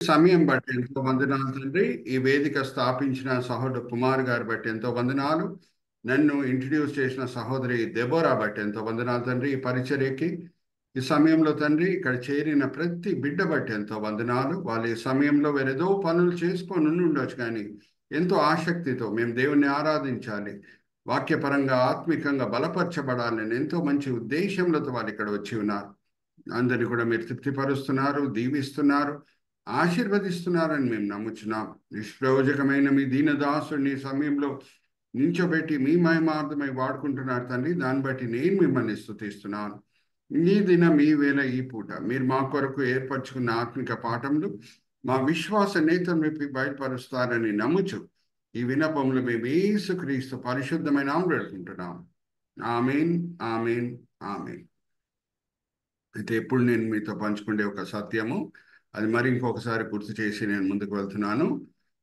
సమయం బట్టి ఎంతో వందనాలు తండ్రి. ఈ వేదిక స్థాపించిన సహోదరు కుమార్ గారు బట్టి ఎంతో వందనాలు. నన్ను ఇంట్రడ్యూస్ చేసిన సహోదరి దెబోరా బట్టి ఎంతో వందనాలు తండ్రి. ఈ పరిచర్యకి ఈ సమయంలో తండ్రి ఇక్కడ చేరిన ప్రతి బిడ్డ బట్టి ఎంతో వందనాలు. వాళ్ళు ఈ సమయంలో వేరేదో పనులు చేసుకొని ఉండొచ్చు, కానీ ఎంతో ఆసక్తితో మేము దేవుణ్ణి ఆరాధించాలి, వాక్యపరంగా ఆత్మికంగా బలపరచబడాలని ఎంతో మంచి ఉద్దేశంలో వాళ్ళు ఇక్కడ వచ్చి ఉన్నారు. అందరినీ కూడా మీరు తృప్తిపరుస్తున్నారు, దీవిస్తున్నారు, ఆశీర్వదిస్తున్నారని మేము నమ్ముచున్నాం. నిష్ప్రయోజకమైన మీ దీనదాసుని సమయంలో నించోబెట్టి మీ మహిమార్థమై వాడుకుంటున్నారు తండ్రి. దాన్ని బట్టి నేను మిమ్మల్ని స్తుతిస్తున్నాను. ఈ దినం ఈ వేళ ఈ పూట మీరు మా కొరకు ఏర్పరచుకున్న ఆత్మిక పాఠములు మా విశ్వాస నేతను విప్పి బయలుపరుస్తారని నమ్ముచు ఈ విన్నపములు మేము యేసుక్రీస్తు పరిశుద్ధమైన నామములో వేడుకుంటున్నాం. ఆమేన్, ఆమేన్, ఆమేన్. అయితే ఎప్పుడు నేను మీతో పంచుకునే ఒక సత్యము, అది మరి ఇంకొకసారి గుర్తు చేసి నేను ముందుకు వెళ్తున్నాను.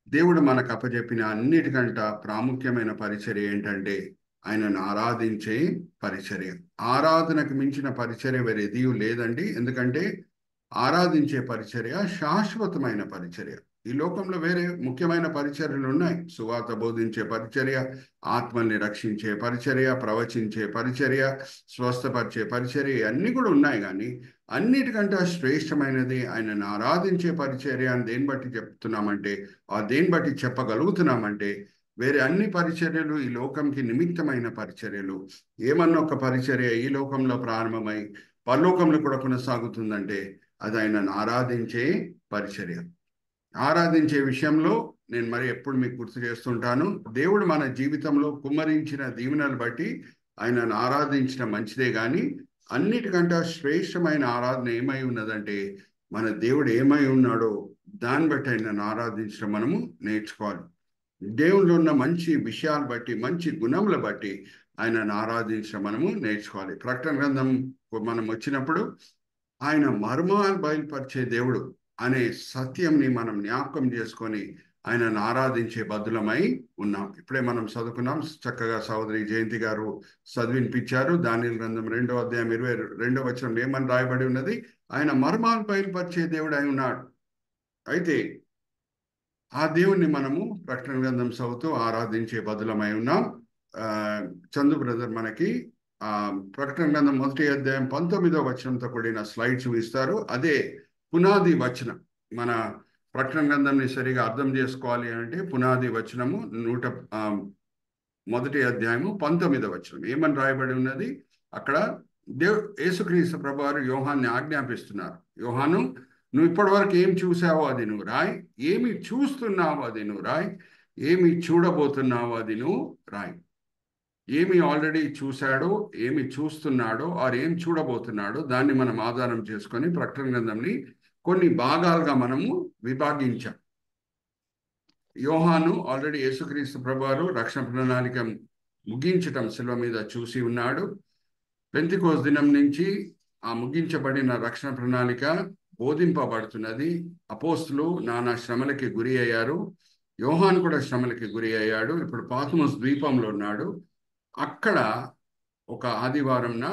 దేవుడు మనకు అప్పచెప్పిన అన్నిటికంటే ప్రాముఖ్యమైన పరిచర్య ఏంటంటే ఆయనను ఆరాధించే పరిచర్య. ఆరాధనకు మించిన పరిచర్య వేరేది లేదండి. ఎందుకంటే ఆరాధించే పరిచర్య శాశ్వతమైన పరిచర్య. ఈ లోకంలో వేరే ముఖ్యమైన పరిచర్యలు ఉన్నాయి. సువార్త బోధించే పరిచర్య, ఆత్మల్ని రక్షించే పరిచర్య, ప్రవచించే పరిచర్య, స్వస్థపరిచే పరిచర్య, అన్నీ కూడా ఉన్నాయి. కానీ అన్నిటికంటే శ్రేష్టమైనది ఆయనను ఆరాధించే పరిచర్య అని దేన్ని బట్టి చెప్తున్నామంటే, దేన్ని బట్టి చెప్పగలుగుతున్నామంటే, వేరే అన్ని పరిచర్యలు ఈ లోకంకి నిమిత్తమైన పరిచర్యలు. ఏమన్నా ఒక పరిచర్య ఈ లోకంలో ప్రారంభమై పరలోకంలో కూడా కొనసాగుతుందంటే అది ఆయనను ఆరాధించే పరిచర్య. ఆరాధించే విషయంలో నేను మరి ఎప్పుడు మీకు గుర్తు చేస్తుంటాను, దేవుడు మన జీవితంలో కుమ్మరించిన దీవెనలు బట్టి ఆయనను ఆరాధించడం మంచిదే. కానీ అన్నిటికంటే శ్రేష్టమైన ఆరాధన ఏమై ఉన్నదంటే, మన దేవుడు ఏమై ఉన్నాడో దాన్ని బట్టి ఆయనను ఆరాధించడం మనము నేర్చుకోవాలి. దేవుళ్ళు ఉన్న మంచి విషయాలు బట్టి, మంచి గుణముల బట్టి ఆయనను ఆరాధించడం మనము నేర్చుకోవాలి. ప్రకటన గ్రంథం మనం వచ్చినప్పుడు ఆయన మర్మాలు బయలుపరిచే దేవుడు అనే సత్యంని మనం జ్ఞాపకం చేసుకొని ఆయనను ఆరాధించే బద్దులమై ఉన్నాం. ఇప్పుడే మనం చదువుకున్నాం, చక్కగా సహోదరి జయంతి గారు చదివినిపించారు. దానియేలు గ్రంథం 2వ అధ్యాయం 22వ వచనంలో ఏమని రాయబడి ఉన్నది? ఆయన మర్మాలు బయలుపరిచే దేవుడు అయి ఉన్నాడు. అయితే ఆ దేవుణ్ణి మనము ప్రకటన గ్రంథం చదువుతూ ఆరాధించే బదులమై ఉన్నాం. చందు బ్రదర్ మనకి ప్రకటన గ్రంథం 1వ అధ్యాయం 19వ వచనంతో కూడిన స్లైడ్ చూపిస్తారు. అదే పునాది వచనం. మన ప్రకటన గ్రంథంని సరిగా అర్థం చేసుకోవాలి అంటే పునాది వచనము 1వ అధ్యాయము 19వ వచనం ఏమని రాయబడి ఉన్నది? అక్కడ యేసుక్రీస్తు ప్రభువారు యోహాన్ని ఆజ్ఞాపిస్తున్నారు. యోహాను, నువ్వు ఇప్పటి వరకు ఏం చూసావో అది నువ్వు రాయి, ఏమి చూస్తున్నావో అది నువ్వు రాయి, ఏమి చూడబోతున్నావో అది నువ్వు రాయి. ఏమి ఆల్రెడీ చూశాడో, ఏమి చూస్తున్నాడో, ఆర్ ఏం చూడబోతున్నాడో దాన్ని మనం ఆధారం చేసుకొని ప్రకటన గ్రంథంని కొన్ని భాగాలుగా మనము విభాగించాం. యోహాను ఆల్రెడీ యేసుక్రీస్తు ప్రభువారు రక్షణ ప్రణాళిక ముగించటం శిలువ మీద చూసి ఉన్నాడు. పెంతెకోస్తు దినం నుంచి ఆ ముగించబడిన రక్షణ ప్రణాళిక బోధింపబడుతున్నది. అపోస్తులు నానా శ్రమలకి గురి అయ్యారు. యోహాను కూడా శ్రమలకి గురి అయ్యాడు. ఇప్పుడు పాతుమోస్ ద్వీపంలో ఉన్నాడు. అక్కడ ఒక ఆదివారంన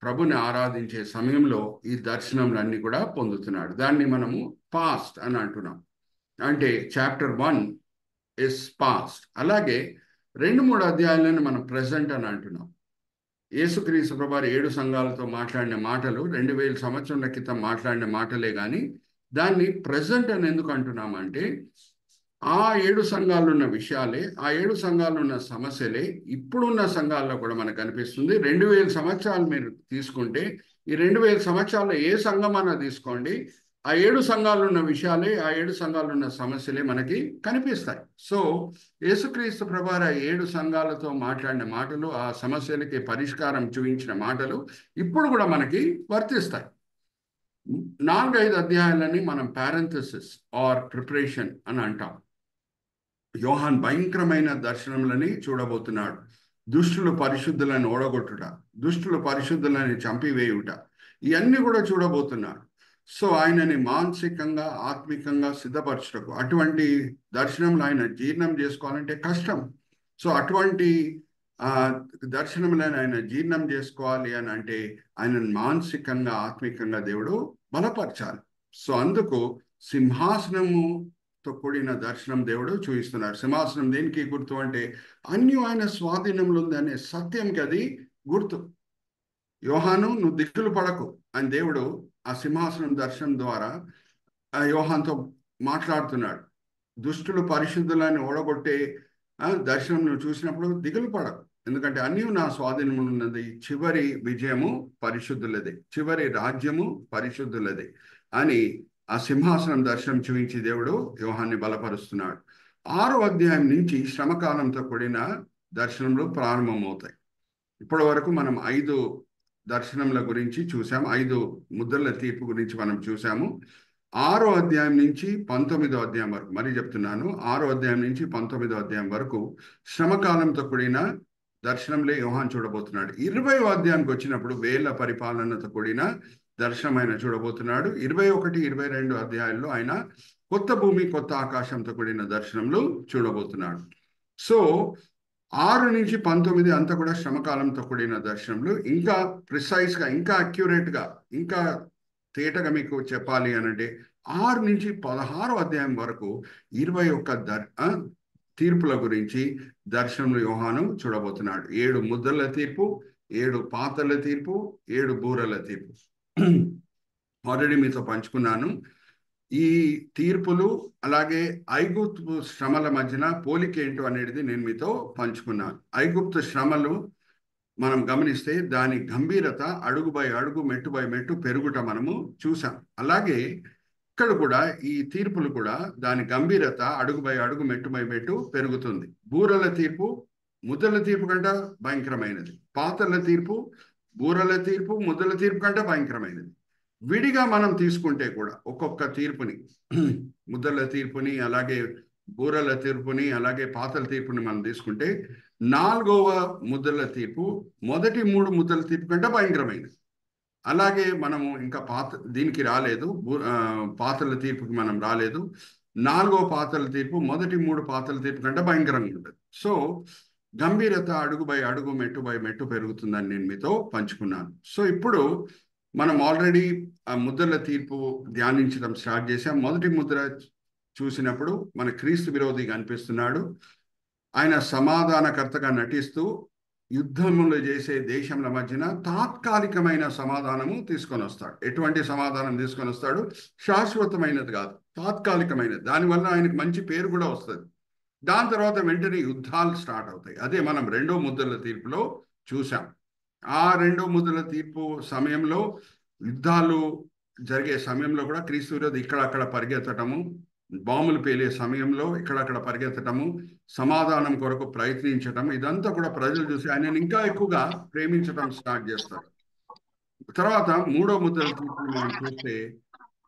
ప్రభుని ఆరాధించే సమయంలో ఈ దర్శనములన్నీ కూడా పొందుతున్నాడు. దాన్ని మనము పాస్ట్ అని అంటున్నాం. అంటే చాప్టర్ 1 ఇస్ పాస్ట్. అలాగే 2-3 అధ్యాయాలను మనం ప్రెజెంట్ అని అంటున్నాం. యేసుక్రీస్తు ప్రభువారు 7 సంఘాలతో మాట్లాడిన మాటలు 2000 సంవత్సరాల క్రితం మాట్లాడిన మాటలే, కానీ దాన్ని ప్రెజెంట్ అని ఎందుకు అంటున్నామంటే, ఆ 7 సంఘాల్లో ఉన్న విషయాలే, ఆ 7 సంఘాల్లో ఉన్న సమస్యలే ఇప్పుడున్న సంఘాల్లో కూడా మనకు కనిపిస్తుంది. 2000 సంవత్సరాలు మీరు తీసుకుంటే, ఈ 2000 సంవత్సరాల్లో ఏ సంఘం అన్నా తీసుకోండి, ఆ 7 సంఘాల్లో ఉన్న విషయాలే, ఆ 7 సంఘాల్లో ఉన్న సమస్యలే మనకి కనిపిస్తాయి. సో యేసుక్రీస్తు ప్రభువారు ఆ 7 సంఘాలతో మాట్లాడిన మాటలు, ఆ సమస్యలకి పరిష్కారం చూపించిన మాటలు ఇప్పుడు కూడా మనకి వర్తిస్తాయి. 4-5 అధ్యాయాలని మనం పారెంథసిస్ ఆర్ ప్రిపరేషన్ అని అంటాం. యోహాన్ భయంకరమైన దర్శనములని చూడబోతున్నాడు. దుష్టులు పరిశుద్ధులను ఓడగొట్టుట, దుష్టులు పరిశుద్ధులని చంపివేయుట, ఇవన్నీ కూడా చూడబోతున్నాడు. సో ఆయనని మానసికంగా, ఆత్మికంగా సిద్ధపరచుటకు, అటువంటి దర్శనములు ఆయన జీర్ణం చేసుకోవాలంటే కష్టం. సో అటువంటి దర్శనములను ఆయన జీర్ణం చేసుకోవాలి అని అంటే ఆయనను మానసికంగా, ఆత్మికంగా దేవుడు బలపరచాలి. సో అందుకు సింహాసనముతో కూడిన దర్శనం దేవుడు చూపిస్తున్నాడు. సింహాసనం దేనికి గుర్తు అంటే అన్యం ఆయన స్వాధీనంలో ఉంది అనే సత్యంకి అది గుర్తు. యోహాను, నువ్వు దిగులు పడకు అని దేవుడు ఆ సింహాసనం దర్శనం ద్వారా ఆ యోహాన్తో మాట్లాడుతున్నాడు. దుష్టులు పరిశుద్ధులని ఓడగొట్టే దర్శనం నువ్వు చూసినప్పుడు దిగులు పడకు, ఎందుకంటే అన్నీ నా స్వాధీనంలో ఉన్నది. చివరి విజయము పరిశుద్ధులది, చివరి రాజ్యము పరిశుద్ధులది అని ఆ సింహాసనం దర్శనం చూపించి దేవుడు యోహాన్ని బలపరుస్తున్నాడు. 6వ అధ్యాయం నుంచి శ్రమకాలంతో కూడిన దర్శనములు ప్రారంభమవుతాయి. ఇప్పటి వరకు మనం 5 దర్శనముల గురించి చూసాము, 5 ముద్రల తీర్పు గురించి మనం చూసాము. 6వ అధ్యాయం నుంచి 19వ అధ్యాయం వరకు, మరీ చెప్తున్నాను, 6వ అధ్యాయం నుంచి 19వ అధ్యాయం వరకు శ్రమకాలంతో కూడిన దర్శనంలో యోహాన్ చూడబోతున్నాడు. 20వ అధ్యాయానికి వచ్చినప్పుడు వేల పరిపాలనతో కూడిన దర్శనం ఆయన చూడబోతున్నాడు. 21, 22 అధ్యాయాల్లో ఆయన కొత్త భూమి కొత్త ఆకాశంతో కూడిన దర్శనంలో చూడబోతున్నాడు. సో 6 నుంచి 19 అంతా కూడా శ్రమకాలంతో కూడిన దర్శనంలో. ఇంకా ప్రిసైజ్గా, ఇంకా అక్యురేట్గా, ఇంకా తేటగా మీకు చెప్పాలి అనంటే 6 నుంచి 16వ అధ్యాయం వరకు 21 తీర్పుల గురించి దర్శనంలో యోహాను చూడబోతున్నాడు. 7 ముద్రల తీర్పు, 7 పాతల తీర్పు, 7 బూరల తీర్పు. ఆల్రెడీ మీతో పంచుకున్నాను. ఈ తీర్పులు అలాగే ఐగుప్తు శ్రమల మధ్యన పోలిక ఏంటో అనేది నేను మీతో పంచుకున్నాను. ఐగుప్తు శ్రమలు మనం గమనిస్తే దాని గంభీరత అడుగు బై అడుగు, మెట్టు బై మెట్టు పెరుగుట మనము చూసాం. అలాగే ఇక్కడ కూడా ఈ తీర్పులు కూడా దాని గంభీరత అడుగు బై అడుగు, మెట్టు బై మెట్టు పెరుగుతుంది. బూరల తీర్పు ముద్రల తీర్పు కంటే భయంకరమైనది. పాతల తీర్పు బూరల తీర్పు ముద్రల తీర్పు కంటే భయంకరమైనది. విడిగా మనం తీసుకుంటే కూడా ఒక్కొక్క తీర్పుని, ముద్రల తీర్పుని, అలాగే బూరల తీర్పుని, అలాగే పాతల తీర్పుని మనం తీసుకుంటే 4వ ముద్రల తీర్పు మొదటి 3 ముద్రల తీర్పు కంటే భయంకరమైనది. అలాగే మనము ఇంకా దీనికి రాలేదు, పాతల తీర్పుకి మనం రాలేదు. 4వ పాతల తీర్పు మొదటి 3 పాతల తీర్పు కంటే భయంకరంగా ఉంటుంది. సో గంభీరత అడుగు బై అడుగు, మెట్టు బై మెట్టు పెరుగుతుందని నేను మీతో పంచుకున్నాను. సో ఇప్పుడు మనం ఆల్రెడీ ఆ ముద్రల తీర్పు ధ్యానించడం స్టార్ట్ చేసాం. మొదటి ముద్ర చూసినప్పుడు మన క్రీస్తు విరోధిగా అనిపిస్తున్నాడు. ఆయన సమాధానకర్తగా నటిస్తూ యుద్ధములు చేసే దేశంల మధ్యన తాత్కాలికమైన సమాధానము తీసుకొని వస్తాడు. ఎటువంటి సమాధానం తీసుకొని వస్తాడు? శాశ్వతమైనది కాదు, తాత్కాలికమైనది. దానివల్ల ఆయనకు మంచి పేరు కూడా వస్తుంది. దాని తర్వాత వెంటనే యుద్ధాలు స్టార్ట్ అవుతాయి. అదే మనం 2వ ముద్రల తీర్పులో చూసాం. ఆ 2వ ముద్రల తీర్పు సమయంలో, యుద్ధాలు జరిగే సమయంలో కూడా క్రీస్తు విరోధి ఇక్కడక్కడ పరిగెత్తటము, బాంబులు పేలే సమయంలో ఇక్కడక్కడ పరిగెత్తటము, సమాధానం కొరకు ప్రయత్నించటం, ఇదంతా కూడా ప్రజలు చూసి ఆయనను ఇంకా ఎక్కువగా ప్రేమించడం స్టార్ట్ చేస్తారు. తర్వాత 3వ ముద్రల తీర్పుని మనం చూస్తే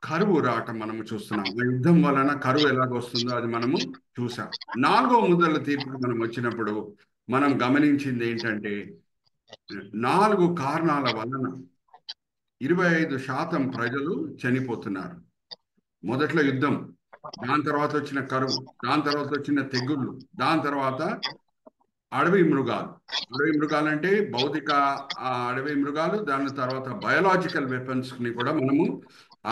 కరువు రావటం మనము చూస్తున్నాం. ఆ యుద్ధం వలన కరువు ఎలాగొస్తుందో అది మనము చూసాం. 4వ ముద్రల తీర్పుకి మనం వచ్చినప్పుడు మనం గమనించింది ఏంటంటే 4 కారణాల వలన 25% ప్రజలు చనిపోతున్నారు. మొదట్లో యుద్ధం, దాని తర్వాత వచ్చిన కరువు, దాని తర్వాత వచ్చిన తెగుళ్ళు, దాని తర్వాత అడవి మృగాలు. అడవి మృగాలు అంటే భౌతిక అడవి మృగాలు, దాని తర్వాత బయోలాజికల్ వెపన్స్ని కూడా మనము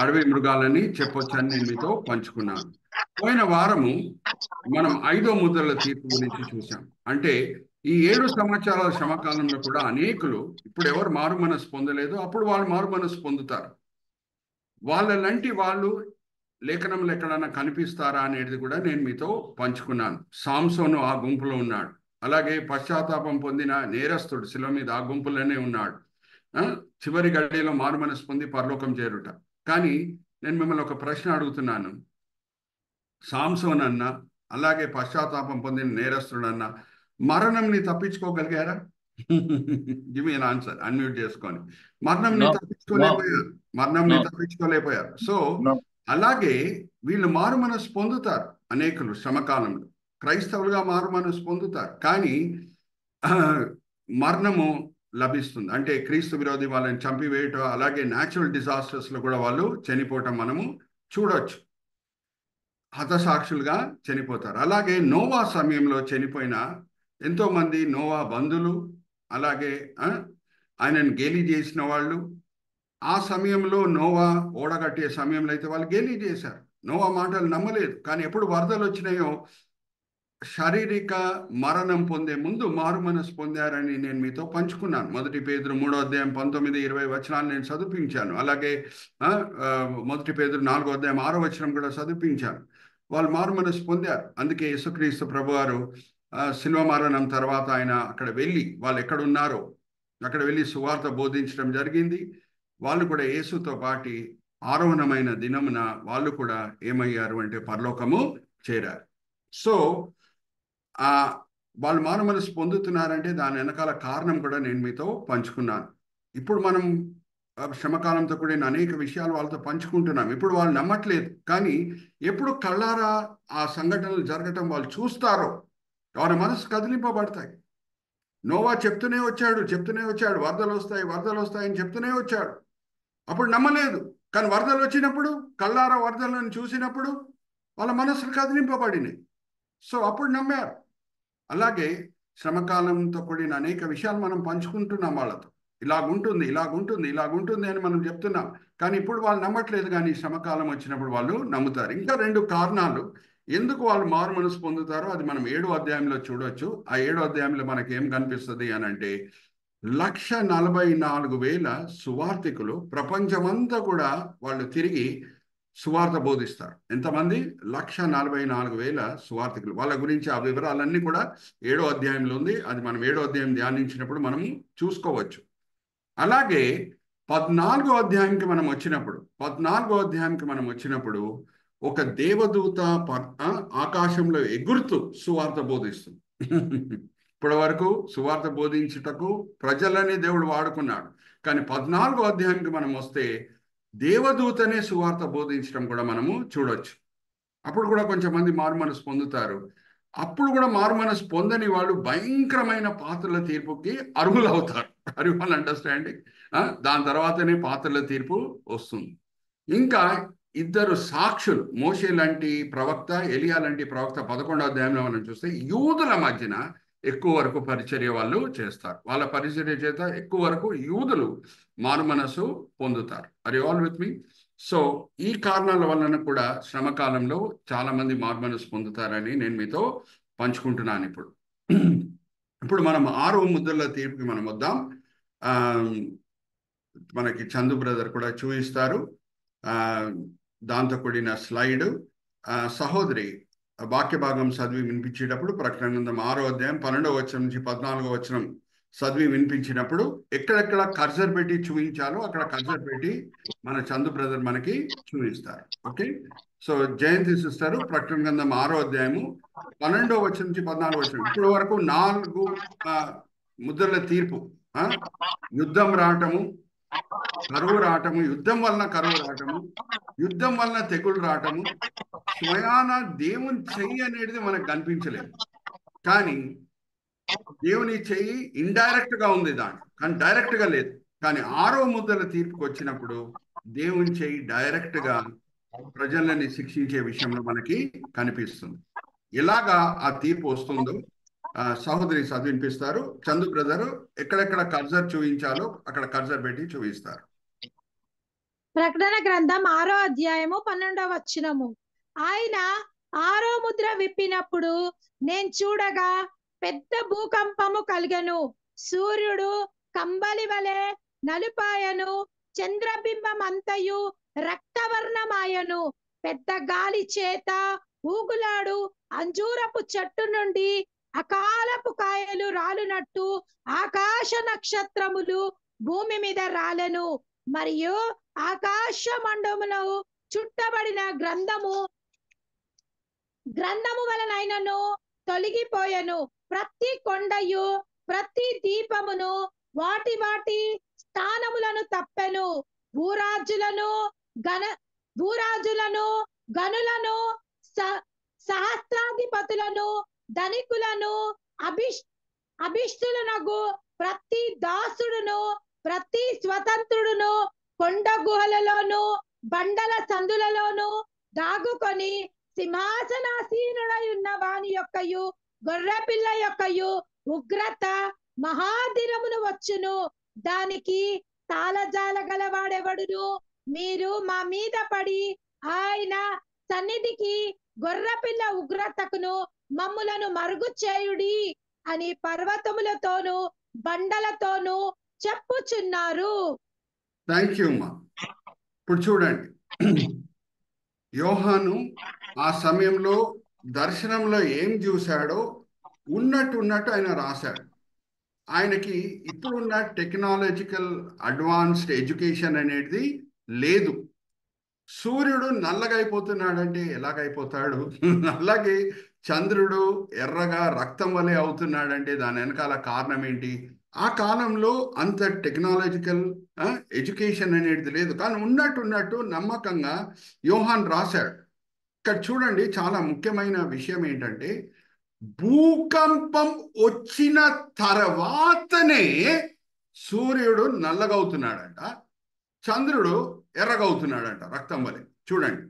అడవి మృగాలని చెప్పొచ్చని నేను మీతో పంచుకున్నాను. పోయిన వారము మనం 5వ ముద్రల తీర్పు గురించి చూసాం. అంటే ఈ 7 సంవత్సరాల శ్రమకాలంలో కూడా అనేకులు, ఇప్పుడు ఎవరు మారు మనసు పొందలేదు, అప్పుడు వాళ్ళు మారు మనసు పొందుతారు. వాళ్ళంటి వాళ్ళు లేఖనంలో ఎక్కడన్నా కనిపిస్తారా అనేది కూడా నేను మీతో పంచుకున్నాను. సాంసోను ఆ గుంపులో ఉన్నాడు. అలాగే పశ్చాత్తాపం పొందిన నేరస్తుడు శిలువ మీద ఆ గుంపులోనే ఉన్నాడు. చివరి గడియలో మారు మనసు పొంది పరలోకం చేరుట. కానీ నేను మిమ్మల్ని ఒక ప్రశ్న అడుగుతున్నాను. సాంసోన్ అన్న, అలాగే పశ్చాత్తాపం పొందిన నేరస్తుడన్న మరణంని తప్పించుకోగలిగారా? గివ్ మీ ఆన్సర్, అన్మ్యూట్ చేసుకొని. మరణంని తప్పించుకోలేకపోయారు. సో అలాగే వీళ్ళు మారు మనసు పొందుతారు. అనేకులు శ్రమకాలంలో క్రైస్తవులుగా మారు మనసు పొందుతారు. కానీ మరణము లభిస్తుంది. అంటే క్రీస్తు విరోధి వాళ్ళని చంపివేయటం, అలాగే న్యాచురల్ డిజాస్టర్స్లో కూడా వాళ్ళు చనిపోవటం మనము చూడొచ్చు. హతసాక్షులుగా చనిపోతారు. అలాగే నోవా సమయంలో చనిపోయిన ఎంతోమంది నోవా బంధువులు, అలాగే ఆయనను గేలి చేసిన వాళ్ళు, ఆ సమయంలో నోవా ఓడగట్టే సమయంలో అయితే వాళ్ళు గేలి చేశారు. నోవా మాటలు నమ్మలేదు. కానీ ఎప్పుడు వరదలు వచ్చినాయో శారీరక మరణం పొందే ముందు మారు మనసు పొందారని నేను మీతో పంచుకున్నాను. 1 పేతురు 3:19-20 నేను చదివించాను. అలాగే 1 పేతురు 4:6 కూడా చదివించాను. వాళ్ళు మారు మనసు పొందారు. అందుకే యేసుక్రీస్తు ప్రభువారు శిలువ మరణం తర్వాత ఆయన అక్కడ వెళ్ళి వాళ్ళు ఎక్కడ ఉన్నారో అక్కడ వెళ్ళి సువార్త బోధించడం జరిగింది. వాళ్ళు కూడా యేసుతో పాటి ఆరోహణమైన దినమున వాళ్ళు కూడా ఏమయ్యారు అంటే పరలోకము చేరారు. సో వాళ్ళు మారు మనసు పొందుతున్నారంటే దాని వెనకాల కారణం కూడా నేను మీతో పంచుకున్నాను. ఇప్పుడు మనం శ్రమకాలంతో కూడిన అనేక విషయాలు వాళ్ళతో పంచుకుంటున్నాం. ఇప్పుడు వాళ్ళు నమ్మట్లేదు, కానీ ఎప్పుడు కళ్ళారా ఆ సంఘటనలు జరగటం వాళ్ళు చూస్తారో వారి మనసు కదిలింపబడతాయి. నోవా చెప్తూనే వచ్చాడు వరదలు వస్తాయని చెప్తూనే వచ్చాడు. అప్పుడు నమ్మలేదు, కానీ వరదలు వచ్చినప్పుడు కళ్ళారా వరదలను చూసినప్పుడు వాళ్ళ మనసులు కదిలింపబడినాయి. సో అప్పుడు నమ్మారు. అలాగే శ్రమకాలంతో కూడిన అనేక విషయాలు మనం పంచుకుంటున్నాం వాళ్ళతో. ఇలాగుంటుంది అని మనం చెప్తున్నాం, కానీ ఇప్పుడు వాళ్ళు నమ్మట్లేదు. కానీ శ్రమకాలం వచ్చినప్పుడు వాళ్ళు నమ్ముతారు. ఇంకా 2 కారణాలు ఎందుకు వాళ్ళు మారు మనసు పొందుతారో అది మనం 7వ అధ్యాయంలో చూడొచ్చు. ఆ 7వ అధ్యాయంలో మనకి ఏం కనిపిస్తుంది అని అంటే 1,44,000 సువార్థికులు ప్రపంచమంతా కూడా వాళ్ళు తిరిగి సువార్త బోధిస్తారు. ఎంతమంది? 1,44,000 సువార్థికులు. వాళ్ళ గురించి ఆ వివరాలన్నీ కూడా 7వ అధ్యాయంలో ఉంది. అది మనం 7వ అధ్యాయం ధ్యానించినప్పుడు మనం చూసుకోవచ్చు. అలాగే 14వ అధ్యాయంకి మనం వచ్చినప్పుడు ఒక దేవదూత ఆకాశంలో ఎగురుతూ సువార్త బోధిస్తుంది. ఇప్పటి వరకు సువార్త బోధించుటకు ప్రజలని దేవుడు వాడుకున్నాడు. కానీ 14వ అధ్యాయానికి మనం వస్తే దేవదూతనే సువార్త బోధించడం కూడా మనము చూడొచ్చు. అప్పుడు కూడా కొంచెం మంది మారు మనసు పొందుతారు. అప్పుడు కూడా మారు మనసు పొందని వాళ్ళు భయంకరమైన పాత్రల తీర్పుకి అర్హులు అవుతారు. Are you all understanding? దాని తర్వాతనే పాత్రల తీర్పు వస్తుంది. ఇంకా 2 సాక్షులు, మోషే లాంటి ప్రవక్త, ఎలియా లాంటి ప్రవక్త 11వ అధ్యాయంలో మనం చూస్తే యూదుల మధ్యన ఎక్కువ వరకు పరిచర్య వాళ్ళు చేస్తారు. వాళ్ళ పరిచర్య చేత ఎక్కువ వరకు యూదులు మారు మనసు పొందుతారు. Are you all with me? So ఈ కారణాల వలన కూడా శ్రమకాలంలో చాలా మంది మారు మనసు పొందుతారని నేను మీతో పంచుకుంటున్నాను. ఇప్పుడు మనం 6వ ముద్రల తీర్పుకి మనం వద్దాం. మనకి చందు బ్రదర్ కూడా చూపిస్తారు దాంతో కూడిన స్లైడ్. సహోదరి వాక్య భాగం చదివి వినిపించేటప్పుడు ప్రకటన గ్రంథం 6వ అధ్యాయం 12వ వచనం నుంచి 14వ వచనం చదివి వినిపించినప్పుడు ఎక్కడెక్కడ కర్సర్ పెట్టి చూపించాలో అక్కడ కర్సర్ పెట్టి మన చందు బ్రదర్ మనకి చూపిస్తారు. ఓకే, సో జయంతి సిస్టర్ ప్రకటన గ్రంథం 6వ అధ్యాయము 12వ వచనం నుంచి 14వ వచనం. ఇప్పటి వరకు 4 ముద్రల తీర్పు. యుద్ధం రావటము, కరువు రావటము, యుద్ధం వలన కరువు రావటము, యుద్ధం వలన తెగులు రావటము, స్వయాన దేవుని చెయ్యి అనేది మనకు కనిపించలేదు, కానీ దేవుని చెయ్యి ఇండైరెక్ట్ గా ఉంది దాంట్లో, కానీ డైరెక్ట్ గా లేదు. కానీ 6వ ముద్రల తీర్పుకి వచ్చినప్పుడు దేవుని చెయ్యి డైరెక్ట్ గా ప్రజలని శిక్షించే విషయంలో మనకి కనిపిస్తుంది. ఎలాగా ఆ తీర్పు వస్తుందో సహోదరి చదివినిపిస్తారు. చందు బ్రదర్ ఎక్కడెక్కడ కర్జర్ చూపించాలో అక్కడ కర్జర్ పెట్టి చూపిస్తారు. ప్రకటన గ్రంథం 6వ అధ్యాయము 12వ వచనము. ఆయన 6వ ముద్ర విప్పినప్పుడు నేను చూడగా పెద్ద భూకంపము కలిగెను. సూర్యుడు కంబలి వలె నలుపాయను, చంద్రబింబం అంతయు రక్తవర్ణమాయను. పెద్ద గాలి చేత ఊగులాడు అంజూరపు చెట్టు నుండి అకాలపు కాయలు రాలునట్టు ఆకాశ నక్షత్రములు భూమి మీద రాలెను. మరియు ఆకాశ మండములో చుట్టబడిన గ్రంథము వలనైనను తొలగిపోయెను. ప్రతి కొండయు ప్రతి దీపమును వాటి వాటి స్థానములను తప్పెను. భూరాజులను గనులను సహస్రాధిపతులను ధనికులను అభిష్టులనగు ప్రతి దాసుడును ప్రతి స్వతంత్రుడును కొండ గుహలలోను బండల సందులలోను దాగుకొని సింహాసనాసీనుడై ఉన్న వాని యొక్కయు గొర్రెపిల్ల యొక్కయు ఉగ్రత మహాదినమును వచ్చును. దానికి తాళజాల గలవాడెవడును? మీరు మా మీద పడి ఆయన సన్నిధికి గొర్రెపిల్ల ఉగ్రతకును మమ్ములను మరుగు చేయుడి అని పర్వతములతోనూ బండలతోనూ చెప్పుచున్నారు. థ్యాంక్ యూ అమ్మా. ఇప్పుడు చూడండి, యోహాను ఆ సమయంలో దర్శనంలో ఏం చూశాడో ఉన్నట్టు ఆయన రాశాడు. ఆయనకి ఇప్పుడున్న టెక్నాలజికల్ అడ్వాన్స్డ్ ఎడ్యుకేషన్ అనేది లేదు. సూర్యుడు నల్లగా అయిపోతున్నాడంటే ఎలాగైపోతాడు? అలాగే చంద్రుడు ఎర్రగా రక్తం వలె అవుతున్నాడంటే దాని వెనకాల కారణం ఏంటి? ఆ కాలంలో అంత టెక్నాలజికల్ ఎడ్యుకేషన్ అనేది లేదు, కానీ ఉన్నట్టు నమ్మకంగా యోహాన్ రాశాడు. ఇక్కడ చూడండి, చాలా ముఖ్యమైన విషయం ఏంటంటే భూకంపం వచ్చిన తర్వాతనే సూర్యుడు నల్లగవుతున్నాడంట, చంద్రుడు ఎర్రగవుతున్నాడంట రక్తం వలె. చూడండి,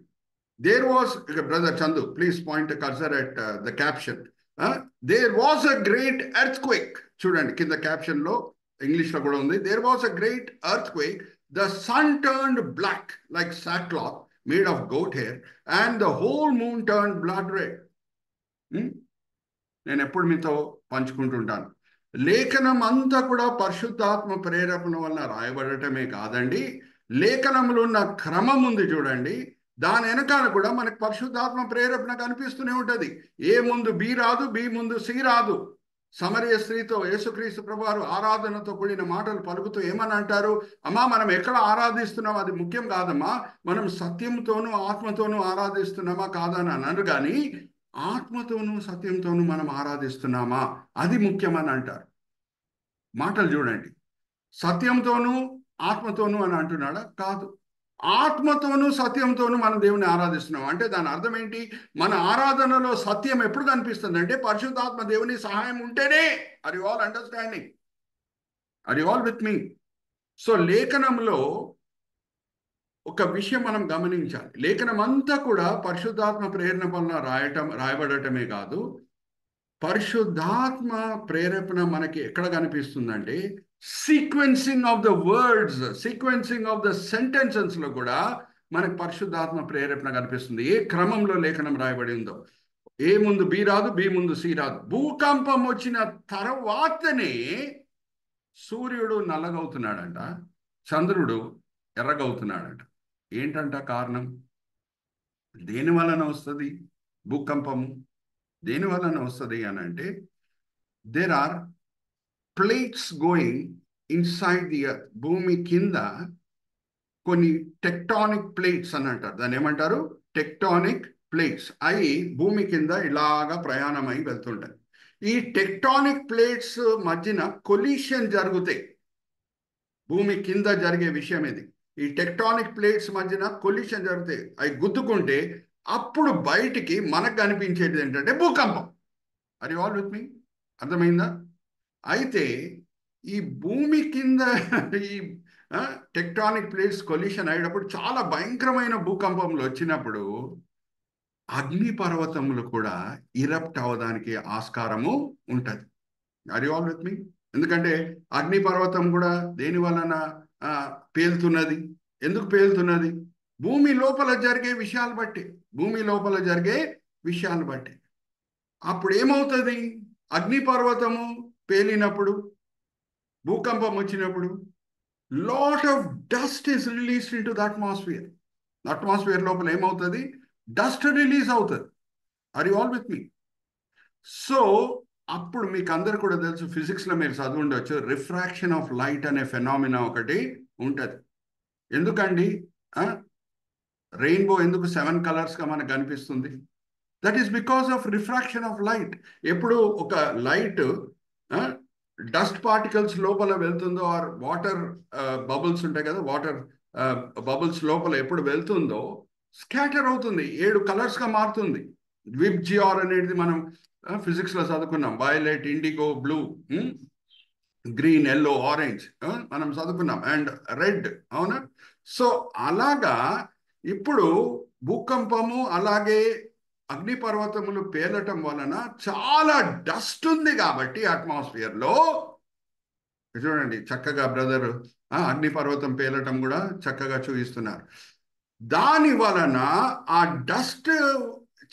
there was, brother Chandu please point cursor at the caption. There was a great earthquake. చూడండి కింద క్యాప్షన్ లో ఇంగ్లీష్ లో కూడా ఉంది. There was a great earthquake, the sun turned black like sackcloth made of goat hair and the whole moon turned blood red. నేను ఎప్పుడు మీతో పంచుకుంటుంటాను, లేఖనం అంతా కూడా పరిశుద్ధాత్మ ప్రేరేపణ వల్ల రాయబడటమే కాదండి, లేఖనంలో ఉన్న క్రమం ఉంది చూడండి, దాని వెనకాల కూడా మనకు పరిశుద్ధాత్మ ప్రేరేపణ కనిపిస్తూనే ఉంటుంది. ఏ ముందు బి రాదు, బి ముందు సి రాదు. సమరయ స్త్రీతో యేసుక్రీస్తు ప్రభువారు ఆరాధనతో కూడిన మాటలు పలుకుతూ ఏమని అంటారు? అమ్మా, మనం ఎక్కడ ఆరాధిస్తున్నాం అది ముఖ్యం కాదమ్మా, మనం సత్యంతోనూ ఆత్మతోనూ ఆరాధిస్తున్నామా కాదా అని అన్నారు, కానీ ఆత్మతోనూ సత్యంతోనూ మనం ఆరాధిస్తున్నామా అది ముఖ్యమని అంటారు. మాటలు చూడండి, సత్యంతోనూ ఆత్మతోనూ అని అంటున్నాడా? కాదు, ఆత్మతోనూ సత్యంతోనూ మనం దేవుని ఆరాధిస్తున్నాం. అంటే దాని అర్థం ఏంటి? మన ఆరాధనలో సత్యం ఎప్పుడు కనిపిస్తుంది అంటే పరిశుద్ధాత్మ దేవుని సహాయం ఉంటేనే. Are you all understanding? Are you all with me? So లేఖనంలో ఒక విషయం మనం గమనించాలి, లేఖనం అంతా కూడా పరిశుద్ధాత్మ ప్రేరణ వలన రాయబడటమే కాదు, పరిశుద్ధాత్మ ప్రేరేపణ మనకి ఎక్కడ కనిపిస్తుందంటే sequencing of the words, sequencing of the sentences లో కూడా మనకు పరిశుద్ధాత్మ ప్రేరేపణ కనిపిస్తుంది. ఏ క్రమంలో లేఖనం రాయబడి ఉందో, ఏ ముందు బి రాదు, బి ముందు సి రాదు. భూకంపం వచ్చిన తర్వాతనే సూర్యుడు నల్లగవుతున్నాడంట, చంద్రుడు ఎర్రగవుతున్నాడంట. ఏంటంట కారణం? దేని వలన వస్తుంది భూకంపము? దేని వలన వస్తుంది అని అంటే there are plates going inside the earth. భూమి కింద కొన్ని టెక్టానిక్ ప్లేట్స్ అని అంటారు, దాన్ని ఏమంటారు? టెక్టానిక్ ప్లేట్స్ అవి భూమి కింద ఇలాగా ప్రయాణం అయి వెళ్తుంటాయి. ఈ టెక్టానిక్ ప్లేట్స్ మధ్యన కొలిషన్ జరుగుతాయి. భూమి కింద జరిగే విషయం ఇది. ఈ టెక్టానిక్ ప్లేట్స్ మధ్యన కొలిషన్ జరుగుతాయి, అవి గుద్దుకుంటే అప్పుడు బయటికి మనకు కనిపించేది ఏంటంటే భూకంపం. అది ఆల్ విత్ మీ? అర్థమైందా? అయితే ఈ భూమి కింద ఈ టెక్టానిక్ ప్లేట్స్ కొలిషన్ అయ్యేటప్పుడు చాలా భయంకరమైన భూకంపంలో వచ్చినప్పుడు అగ్ని పర్వతములు కూడా ఇరప్ట్ అవ్వడానికి ఆస్కారము ఉంటుంది. ఆర్ యు ఆల్ విత్ మీ? ఎందుకంటే అగ్ని పర్వతం కూడా దేని వలన పేలుతున్నది? ఎందుకు పేలుతున్నది? భూమి లోపల జరిగే విషయాలు బట్టి, భూమి లోపల జరిగే విషయాలు బట్టి. అప్పుడు ఏమవుతుంది? అగ్ని పర్వతము పేలినప్పుడు, భూకంపం వచ్చినప్పుడు lot of dust is released into the atmosphere. Atmosphere లోపల ఏమవుతుంది? డస్ట్ రిలీజ్ అవుతుంది. Are you all with me? So అప్పుడు మీకు అందరు కూడా తెలుసు, ఫిజిక్స్లో మీరు చదివి ఉండొచ్చు, రిఫ్రాక్షన్ ఆఫ్ లైట్ అనే ఫెనామినా ఒకటి ఉంటుంది. ఎందుకండి రెయిన్బో ఎందుకు 7 కలర్స్గా మనకు కనిపిస్తుంది? That is because of refraction of light. ఎప్పుడు ఒక లైట్ డస్ట్ పార్టికల్స్ లోపల వెళ్తుందో, ఆర్ వాటర్ బబుల్స్ ఉంటాయి కదా, వాటర్ బబుల్స్ లోపల ఎప్పుడు వెళ్తుందో స్కాటర్ అవుతుంది, 7 కలర్స్గా మారుతుంది. విబ్జిఆర్ అనేది మనం ఫిజిక్స్లో చదువుకున్నాం. Violet, IndiGo, blue, green, yellow, orange మనం చదువుకున్నాం, అండ్ రెడ్. అవునా? సో అలాగా ఇప్పుడు భూకంపము అలాగే అగ్నిపర్వతములు పేలటం వలన చాలా డస్ట్ ఉంది కాబట్టి అట్మాస్ఫియర్లో. చూడండి చక్కగా బ్రదర్ అగ్నిపర్వతం పేలటం కూడా చక్కగా చూపిస్తున్నారు. దాని వలన ఆ డస్ట్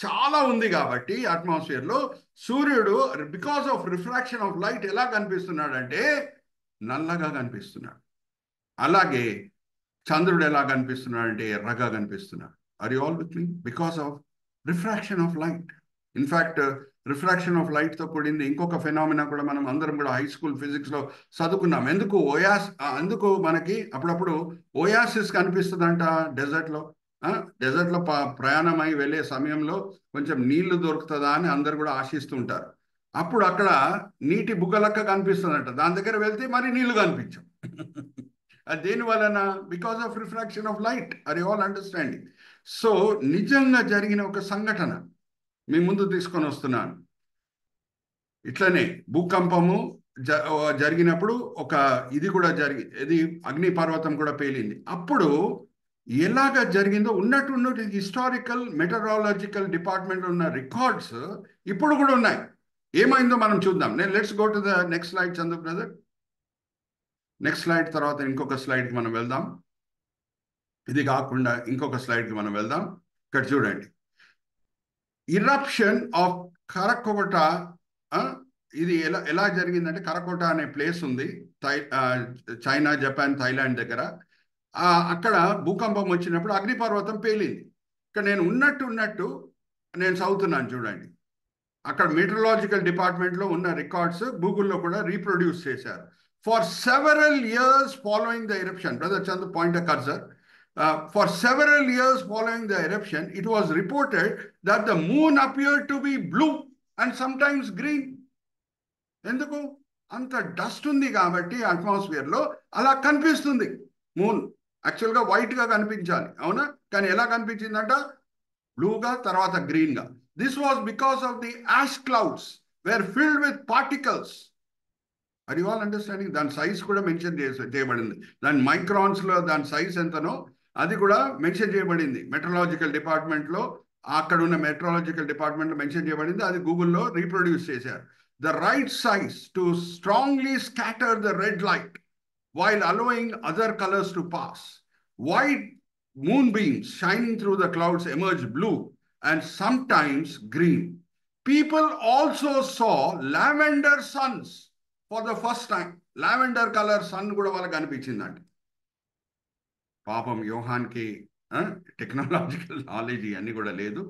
చాలా ఉంది కాబట్టి అట్మాస్ఫియర్లో సూర్యుడు because of refraction of light ఎలా కనిపిస్తున్నాడంటే నల్లగా కనిపిస్తున్నాడు. అలాగే చంద్రుడు ఎలా కనిపిస్తున్నాడంటే ఎర్రగా కనిపిస్తున్నాడు. Are you all with me? Because of refraction of light. In fact refraction of లైట్తో కూడింది ఇంకొక ఫెనామినా కూడా మనం అందరం కూడా హై స్కూల్ ఫిజిక్స్లో చదువుకున్నాం. ఎందుకు మనకి అప్పుడప్పుడు ఓయాసిస్ కనిపిస్తుందంట డెజర్ట్లో. డెజర్ట్లో ప్రయాణమై వెళ్ళే సమయంలో కొంచెం నీళ్లు దొరుకుతుందా అని అందరు కూడా ఆశిస్తుంటారు. అప్పుడు అక్కడ నీటి బుగ్గలక్క కనిపిస్తుందంట. దాని దగ్గర వెళ్తే మరి నీళ్లు కనిపించవు. అది దేని వలన? Because of refraction of light. Are you all understanding? So నిజంగా జరిగిన ఒక సంఘటన మీ ముందు తీసుకొని వస్తున్నాను. ఇట్లనే భూకంపము జరిగినప్పుడు ఒక ఇది కూడా ఇది అగ్నిపర్వతం కూడా పేలింది. అప్పుడు ఎలాగ జరిగిందో ఉన్నట్టు హిస్టారికల్ మెటరాలజికల్ డిపార్ట్మెంట్ ఉన్న రికార్డ్స్ ఇప్పుడు కూడా ఉన్నాయి. ఏమైందో మనం చూద్దాం. Let's go to the next slide Chandu brother. Next slide తర్వాత ఇంకొక స్లైడ్కి మనం వెళ్దాం. ఇది కాకుండా ఇంకొక స్లైడ్కి మనం వెళ్దాం. ఇక్కడ చూడండి, ఇరప్షన్ ఆఫ్ కరకోట. ఇది ఎలా జరిగిందంటే, కరకోట అనే ప్లేస్ ఉంది చైనా, జపాన్, థాయిలాండ్ దగ్గర. అక్కడ భూకంపం వచ్చినప్పుడు అగ్నిపర్వతం పేలింది. ఇక్కడ నేను ఉన్నట్టు నేను చదువుతున్నాను చూడండి. అక్కడ మెట్రలాజికల్ డిపార్ట్మెంట్లో ఉన్న రికార్డ్స్ గూగుల్లో కూడా రీప్రొడ్యూస్ చేశారు. For several years following the eruption, Brother Chandu, point a cursor. For several years following the eruption, it was reported that the moon appeared to be blue and sometimes green. ఎందుకు? అంత dust ఉంది కాబట్టి అట్మాస్ఫియర్లో అలా కనిపిస్తుంది. Moon యాక్చువల్గా వైట్గా కనిపించాలి, అవునా? కానీ ఎలా కనిపించిందంట? బ్లూగా, తర్వాత గ్రీన్గా. This was because of the ash clouds were filled with particles. అది ఆల్ అండర్స్టాండింగ్. దాని సైజ్ కూడా మెన్షన్ చేయబడింది. దాని మైక్రాన్స్లో దాని సైజ్ ఎంతనో అది కూడా మెన్షన్ చేయబడింది మెట్రలాజికల్ డిపార్ట్మెంట్లో. అక్కడ ఉన్న మెట్రలాజికల్ డిపార్ట్మెంట్లో మెన్షన్ చేయబడింది. అది గూగుల్లో రీప్రొడ్యూస్ చేశారు. The right size to strongly scatter the red light while allowing other colours to pass. White moonbeams shining through the clouds emerge blue and sometimes green. People also saw lavender suns for the first time. Lavender colour sun కూడా వాళ్ళకి అనిపించిందండి. పాపం యోహాన్కి technological knowledge ఇవన్నీ కూడా లేదు.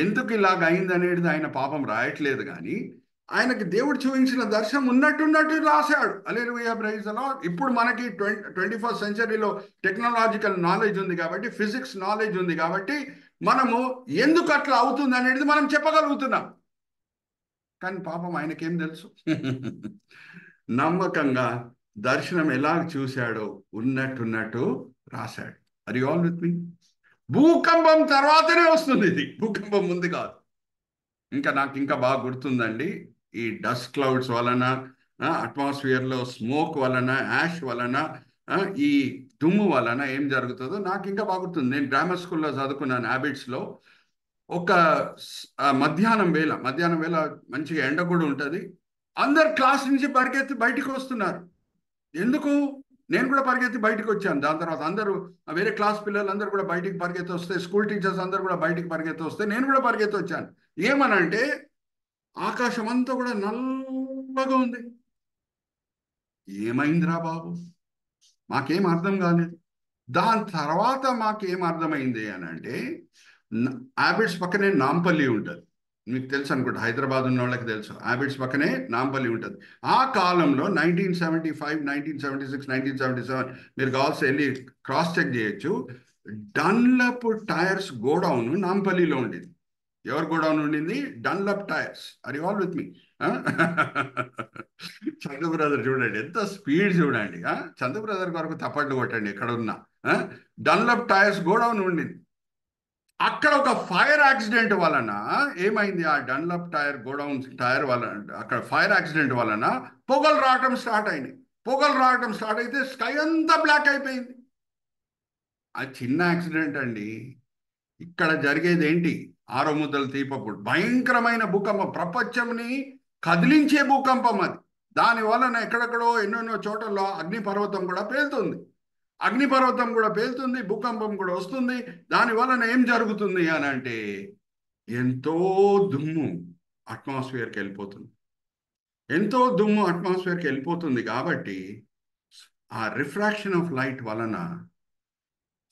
ఎందుకు ఇలాగ అయిందనేది ఆయన పాపం రాయట్లేదు, కానీ ఆయనకి దేవుడు చూపించిన దర్శనం ఉన్నట్టు రాశాడు. హల్లెలూయా, ప్రైజ్ ది లార్డ్. ఇప్పుడు మనకి 21st సెంచరీలో టెక్నాలజికల్ నాలెడ్జ్ ఉంది కాబట్టి, ఫిజిక్స్ నాలెడ్జ్ ఉంది కాబట్టి మనము ఎందుకు అట్లా అవుతుంది అనేది మనం చెప్పగలుగుతున్నాం. కానీ పాపం ఆయనకేం తెలుసు? నమ్మకంగా దర్శనం ఎలా చూశాడో ఉన్నట్టు రాశాడు. ఆర్ యు ఆల్ విత్ మీ? భూకంపం తర్వాతనే వస్తుంది ఇది, భూకంపం ముందు కాదు. నాకు ఇంకా బాగా గుర్తుందండి, ఈ డస్ట్ క్లౌడ్స్ వలన, అట్మాస్ఫియర్లో స్మోక్ వలన, యాష్ వలన, ఈ దుమ్ము వలన ఏం జరుగుతుందో నాకు ఇంకా బాగా గుర్తుంది. నేను గ్రామర్ స్కూల్లో చదువుకున్నాను, హ్యాబిట్స్లో. ఒక మధ్యాహ్నం వేళ మంచిగా ఎండ కూడా ఉంటుంది. అందరు క్లాస్ నుంచి పరిగెత్తి బయటికి వస్తున్నారు. ఎందుకు? నేను కూడా పరిగెత్తి బయటకు వచ్చాను. దాని తర్వాత అందరూ వేరే క్లాస్ పిల్లలు అందరూ కూడా బయటికి పరిగెత్తి వస్తే, స్కూల్ టీచర్స్ అందరూ కూడా బయటికి పరిగెత్తి వస్తే నేను కూడా పరిగెత్తి వచ్చాను. ఏమనంటే ఆకాశం అంతా కూడా నల్లగా ఉంది. ఏమైందిరా బాబు, మాకేం అర్థం కాలేదు. దాని తర్వాత మాకేం అర్థమైంది అని అంటే, హ్యాబిట్స్ పక్కనే నాంపల్లి ఉంటుంది. మీకు తెలుసు అనుకుంటా, హైదరాబాద్ ఉన్న వాళ్ళకి తెలుసు. హ్యాబిట్స్ పక్కనే నాంపల్లి ఉంటుంది. ఆ కాలంలో 1975, 1976, 1977 మీరు కావాల్సి వెళ్ళి క్రాస్ చెక్ చేయొచ్చు. డన్లప్ టైర్స్ గోడౌన్ నాంపల్లిలో ఉండేది. ఎవరు గోడౌన్ ఉండింది? Dunlop tyres. Are you all with me? Chandu brother చూడండి, ఎంత స్పీడ్ చూడండి. చందు బ్రదర్ వరకు తప్పట్లు కొట్టండి ఎక్కడ ఉన్నా. డన్లప్ టైర్స్ గోడౌన్ ఉండింది. అక్కడ ఒక ఫైర్ యాక్సిడెంట్ వలన ఏమైంది? ఆ డన్లప్ టైర్ గోడౌన్ టైర్ వలన, అక్కడ ఫైర్ యాక్సిడెంట్ వలన పొగలు రావటం స్టార్ట్ అయినాయి. పొగలు రావటం స్టార్ట్ అయితే స్కై అంతా బ్లాక్ అయిపోయింది. అది చిన్న యాక్సిడెంట్ అండి. ఇక్కడ జరిగేది ఏంటి? 6 ముద్దల తీపప్పుడు భయంకరమైన భూకంపం, ప్రపంచంని కదిలించే భూకంపం అది. దాని వలన ఎక్కడెక్కడో ఎన్నెన్నో చోట్లలో అగ్నిపర్వతం కూడా పేలుతుంది. అగ్నిపర్వతం కూడా పేలుతుంది, భూకంపం కూడా వస్తుంది. దాని వలన ఏం జరుగుతుంది అని అంటే ఎంతో దుమ్ము అట్మాస్ఫియర్కి వెళ్ళిపోతుంది. ఎంతో దుమ్ము అట్మాస్ఫియర్కి వెళ్ళిపోతుంది కాబట్టి ఆ రిఫ్రాక్షన్ ఆఫ్ లైట్ వలన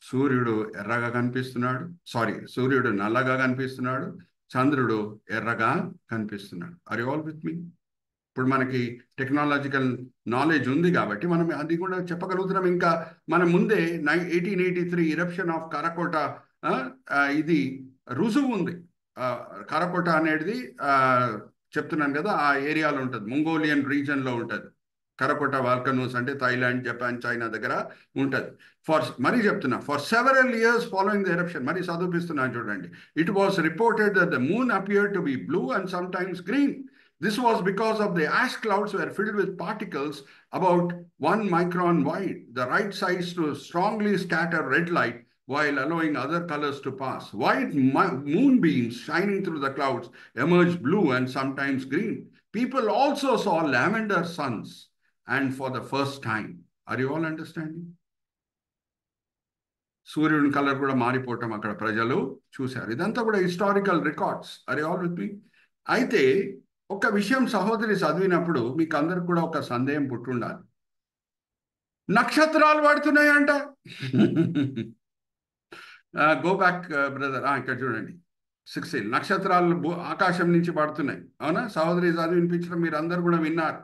సూర్యుడు ఎర్రగా కనిపిస్తున్నాడు, సూర్యుడు నల్లగా కనిపిస్తున్నాడు, చంద్రుడు ఎర్రగా కనిపిస్తున్నాడు. ఆర్ యు ఆల్ విత్ మీ? ఇప్పుడు మనకి టెక్నాలజికల్ నాలెడ్జ్ ఉంది కాబట్టి మనం అది కూడా చెప్పగలుగుతున్నాం. ఇంకా మన ముందే 1883 ఇరప్షన్ ఆఫ్ కరకోట ఇది రుజువు ఉంది. కరకోట అనేది చెప్తున్నాను కదా, ఆ ఏరియాలో ఉంటుంది, మంగోలియన్ రీజన్లో ఉంటుంది. కరకోట వాల్కనోస్ అంటే థాయిలాండ్, జపాన్, చైనా దగ్గర ఉంటుంది. మరీ చెప్తున్నా, for several years following the eruption, మరి చదివిస్తున్నాను చూడండి. It was reported that the moon appeared to be blue and some times green. This was because of the ash clouds were filled with particles about 1 micron wide, the right size to strongly scatter red light while allowing other colors to pass. White moonbeams shining through the clouds emerged blue and sometimes green. People also saw lavender suns, and for the first time. Are you all understanding? సూర్యుని colour కూడా మారిపోవటం అక్కడ ప్రజలు చూశారు. ఇదంతా కూడా historical records. Are you all with me? అయితే ఒక విషయం సహోదరి చదివినప్పుడు మీకు అందరికి కూడా ఒక సందేహం పుట్టుండాలి. నక్షత్రాలు పడుతున్నాయంట. గో బ్యాక్ బ్రదర్, ఇక్కడ చూడండి 16 నక్షత్రాలు ఆకాశం నుంచి పడుతున్నాయి. అవునా? సహోదరి చదివినిపించడం మీరు అందరు కూడా విన్నారు.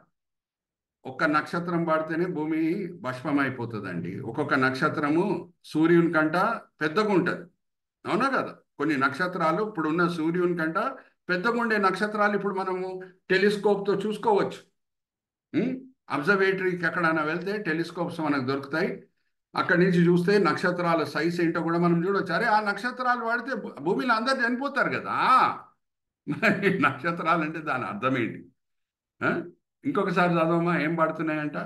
ఒక్క నక్షత్రం పడితేనే భూమి భస్మం అయిపోతుందండి. ఒక్కొక్క నక్షత్రము సూర్యుని కంట పెద్దగా ఉంటుంది. అవునా కదా? కొన్ని నక్షత్రాలు ఇప్పుడున్న సూర్యుని కంట పెద్దగా ఉండే నక్షత్రాలు ఇప్పుడు మనము టెలిస్కోప్తో చూసుకోవచ్చు. అబ్జర్వేటరీకి ఎక్కడైనా వెళ్తే టెలిస్కోప్స్ మనకు దొరుకుతాయి. అక్కడి నుంచి చూస్తే నక్షత్రాల సైజ్ ఏంటో కూడా మనం చూడవచ్చు. అరే, ఆ నక్షత్రాలు వాడితే భూమిలో అందరు చనిపోతారు కదా. మరి నక్షత్రాలు అంటే దాని అర్థం ఏంటి? ఇంకొకసారి చదవమా, ఏం పడుతున్నాయంట?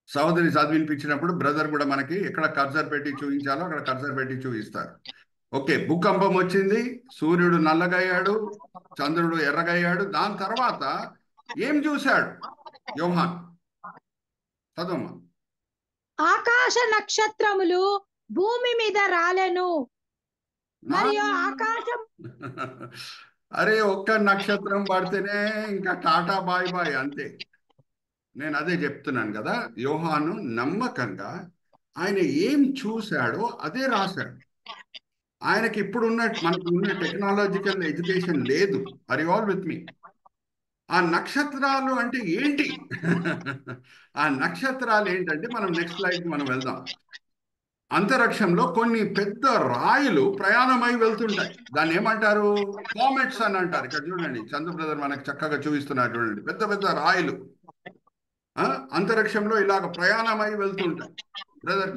సహోదరి చదివినిపించినప్పుడు బ్రదర్ కూడా మనకి ఎక్కడ కర్సర్ పెట్టి చూపించాలో అక్కడ కర్సర్ పెట్టి చూపిస్తారు. ఓకే, భూకంపం వచ్చింది, సూర్యుడు నల్లగయ్యాడు, చంద్రుడు ఎర్రగయ్యాడు. దాని తర్వాత ఏం చూశాడు యోహాన్? చదవమ్మా. ఆకాశ నక్షత్రములు భూమి మీద రాలెను, మరియు ఆకాశం. అరే, ఒక్క నక్షత్రం పడితేనే ఇంకా టాటా బాయ్ బాయ్ అంతే. నేను అదే చెప్తున్నాను కదా, యోహాను నమ్మకంగా ఆయన ఏం చూశాడో అదే రాశాడు. ఆయనకి ఇప్పుడున్న మనకు ఉన్న టెక్నాలజికల్ ఎడ్యుకేషన్ లేదు. ఆర్ యు ఆల్ విత్ మీ? ఆ నక్షత్రాలు అంటే ఏంటి? ఆ నక్షత్రాలు ఏంటంటే, మనం నెక్స్ట్ స్లైడ్కి మనం వెళ్దాం. అంతరిక్షంలో కొన్ని పెద్ద రాయిలు ప్రయాణమై వెళ్తుంటాయి. దాన్ని ఏమంటారు? కామెట్స్ అని అంటారు. ఇక్కడ చూడండి, చందు బ్రదర్ మనకు చక్కగా చూపిస్తున్నారు చూడండి. పెద్ద పెద్ద రాయిలు అంతరిక్షంలో ఇలాగ ప్రయాణమై వెళ్తుంటాయి. బ్రదర్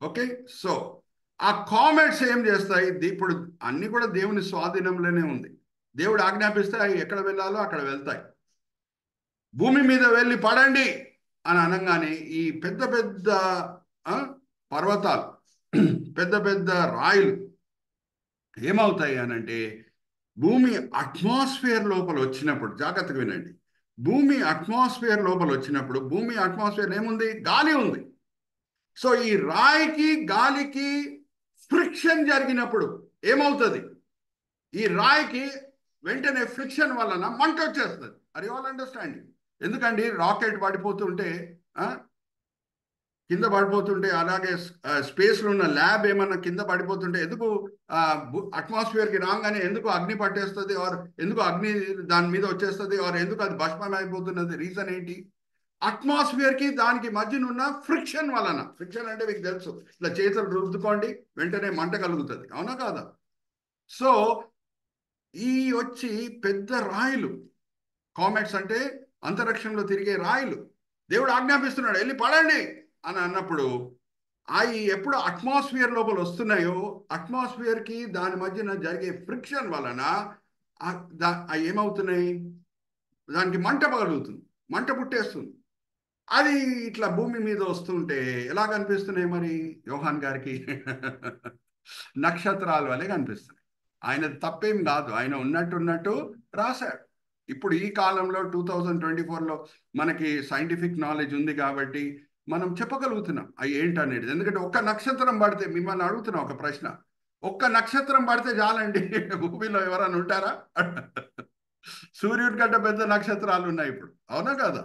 ఓకే, సో ఆ కామెట్స్ ఏం చేస్తాయి? ఇప్పుడు అన్ని కూడా దేవుని స్వాధీనంలోనే ఉంది. దేవుడు ఆజ్ఞాపిస్తే అవి ఎక్కడ వెళ్ళాలో అక్కడ వెళ్తాయి. భూమి మీద వెళ్ళి పడండి అని అనగానే ఈ పెద్ద పెద్ద పర్వతాలు, పెద్ద పెద్ద రాయిలు ఏమవుతాయి అనంటే, భూమి అట్మాస్ఫియర్ లోపల వచ్చినప్పుడు, జాగ్రత్తగా వినండి, భూమి అట్మాస్ఫియర్ లోపల వచ్చినప్పుడు, భూమి అట్మాస్ఫియర్ ఏముంది? గాలి ఉంది. సో ఈ రాయికి గాలికి ఫ్రిక్షన్ జరిగినప్పుడు ఏమవుతుంది? ఈ రాయికి వెంటనే ఫ్రిక్షన్ వలన మంట వచ్చేస్తుంది. Are you all understanding? ఎందుకండి రాకెట్ పడిపోతుంటే, కింద పడిపోతుంటే, అలాగే స్పేస్లో ఉన్న ల్యాబ్ ఏమన్నా కింద పడిపోతుంటే ఎందుకు అట్మాస్ఫియర్కి రాగానే ఎందుకు అగ్ని పట్టేస్తుంది? ఆర్ ఎందుకు అగ్ని దాని మీద వచ్చేస్తుంది? ఆర్ ఎందుకు అది భస్మం అయిపోతున్నది? రీజన్ ఏంటి? అట్మాస్ఫియర్కి దానికి మధ్యన ఉన్న ఫ్రిక్షన్ వలన. ఫ్రిక్షన్ అంటే మీకు తెలుసు, ఇట్లా చేతులు రుద్దుకోండి వెంటనే మంట కలుగుతుంది. అవునా కాదా? సో ఈ వచ్చి పెద్ద రాయిలు, కామెట్స్ అంటే అంతరిక్షంలో తిరిగే రాయిలు, దేవుడు ఆజ్ఞాపిస్తున్నాడు వెళ్ళి పడండి అని అన్నప్పుడు, అవి ఎప్పుడు అట్మాస్ఫియర్ లోపల వస్తున్నాయో, అట్మాస్ఫియర్కి దాని మధ్యన జరిగే ఫ్రిక్షన్ వలన అవి ఏమవుతున్నాయి? దానికి మంట పగలుగుతుంది, మంట పుట్టేస్తుంది. అది ఇట్లా భూమి మీద వస్తుంటే ఎలా కనిపిస్తున్నాయి మరి యోహాన్ గారికి? నక్షత్రాల వలె కనిపిస్తున్నాయి. ఆయన తప్పేం కాదు, ఆయన ఉన్నట్టు రాశాడు. ఇప్పుడు ఈ కాలంలో 2024లో మనకి సైంటిఫిక్ నాలెడ్జ్ ఉంది కాబట్టి మనం చెప్పగలుగుతున్నాం అవి ఏంటనేది. ఎందుకంటే ఒక్క నక్షత్రం పడితే, మిమ్మల్ని అడుగుతున్నా ఒక ప్రశ్న, ఒక్క నక్షత్రం పడితే చాలండి భూమిలో ఎవరైనా ఉంటారా? సూర్యుడి కంటే పెద్ద నక్షత్రాలు ఉన్నాయి ఇప్పుడు, అవునా కదా?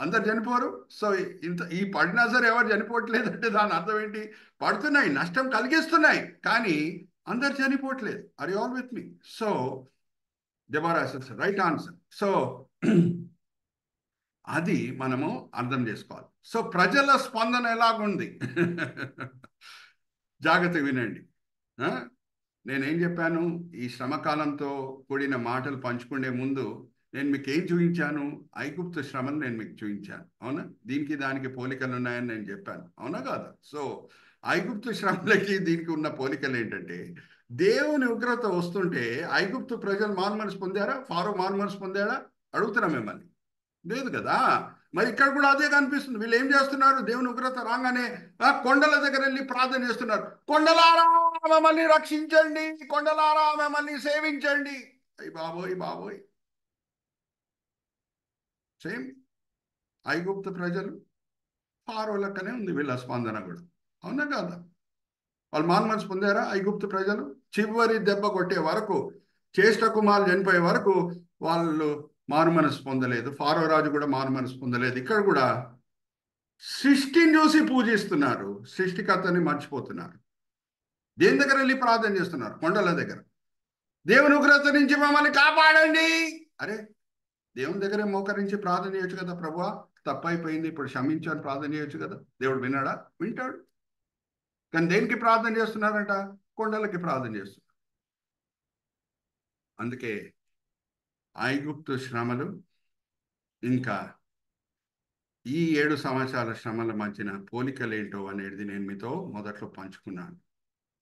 అందరు చనిపోరు. సో ఇంత ఈ పడినా సరే ఎవరు చనిపోవట్లేదంటే దాని అర్థం ఏంటి? పడుతున్నాయి, నష్టం కలిగిస్తున్నాయి, కానీ అందరు చనిపోవట్లేదు. Are you all with me? So Deborah right answer. So అది మనము అర్థం చేసుకోవాలి. సో ప్రజల స్పందన ఎలాగుంది? జాగ్రత్త వినండి. నేనేం చెప్పాను? ఈ శ్రమకాలంతో కూడిన మాటలు పంచుకునే ముందు నేను మీకు ఏం చూపించాను? ఐగుప్తు శ్రమను నేను మీకు చూపించాను, అవునా? దీనికి దానికి పోలికలు ఉన్నాయని నేను చెప్పాను, అవునా కాదా? సో ఐగుప్తు శ్రమలకి దీనికి ఉన్న పోలికలు ఏంటంటే, దేవుని ఉగ్రత వస్తుంటే ఐగుప్తు ప్రజలు మారుమనసు పొందారా? ఫారో మారుమనసు పొందాడా? అడుగుతున్నా మిమ్మల్ని. లేదు కదా. మరి ఇక్కడ కూడా అదే కనిపిస్తుంది. వీళ్ళు ఏం చేస్తున్నారు? దేవుని ఉగ్రత రాగానే కొండల దగ్గర వెళ్ళి ప్రార్థన చేస్తున్నారు. కొండలారా మమ్మల్ని రక్షించండి, కొండలారా మమ్మల్ని సేవించండి. అయ్యి బాబోయ్ బాబోయ్. సేమ్ ఐగుప్తు ప్రజలు, ఫారో లెక్కనే ఉంది వీళ్ళ స్పందన కూడా, అవునా కాదా? వాళ్ళు మారుమనసు పొందారా? ఐగుప్తు ప్రజలు చివరి దెబ్బ కొట్టే వరకు, జ్యేష్ఠ కుమారులు చనిపోయే వరకు వాళ్ళు మారుమనసు పొందలేదు. ఫారో రాజు కూడా మారుమనసు పొందలేదు. ఇక్కడ కూడా సృష్టిని చూసి పూజిస్తున్నారు, సృష్టికర్తని మర్చిపోతున్నారు. దేని దగ్గర వెళ్ళి ప్రార్థన చేస్తున్నారు? కొండల దగ్గర. దేవుని ఉగ్రత నుంచి మమ్మల్ని కాపాడండి. అరే, దేవుని దగ్గరే మోకరించి ప్రార్థన చేయొచ్చు కదా. ప్రభువా తప్పైపోయింది, ఇప్పుడు క్షమించని ప్రార్థన చేయొచ్చు కదా. దేవుడు విన్నాడా? వింటాడు. కానీ దేనికి ప్రార్థన చేస్తున్నారంట? కొండలకి ప్రార్థన చేస్తున్నారు. అందుకే ఐగుప్తు శ్రమలు, ఇంకా ఈ 7 సంవత్సరాల శ్రమల మధ్యన పోలికలేంటో అనేది నేను మీతో మొదట్లో పంచుకున్నాను.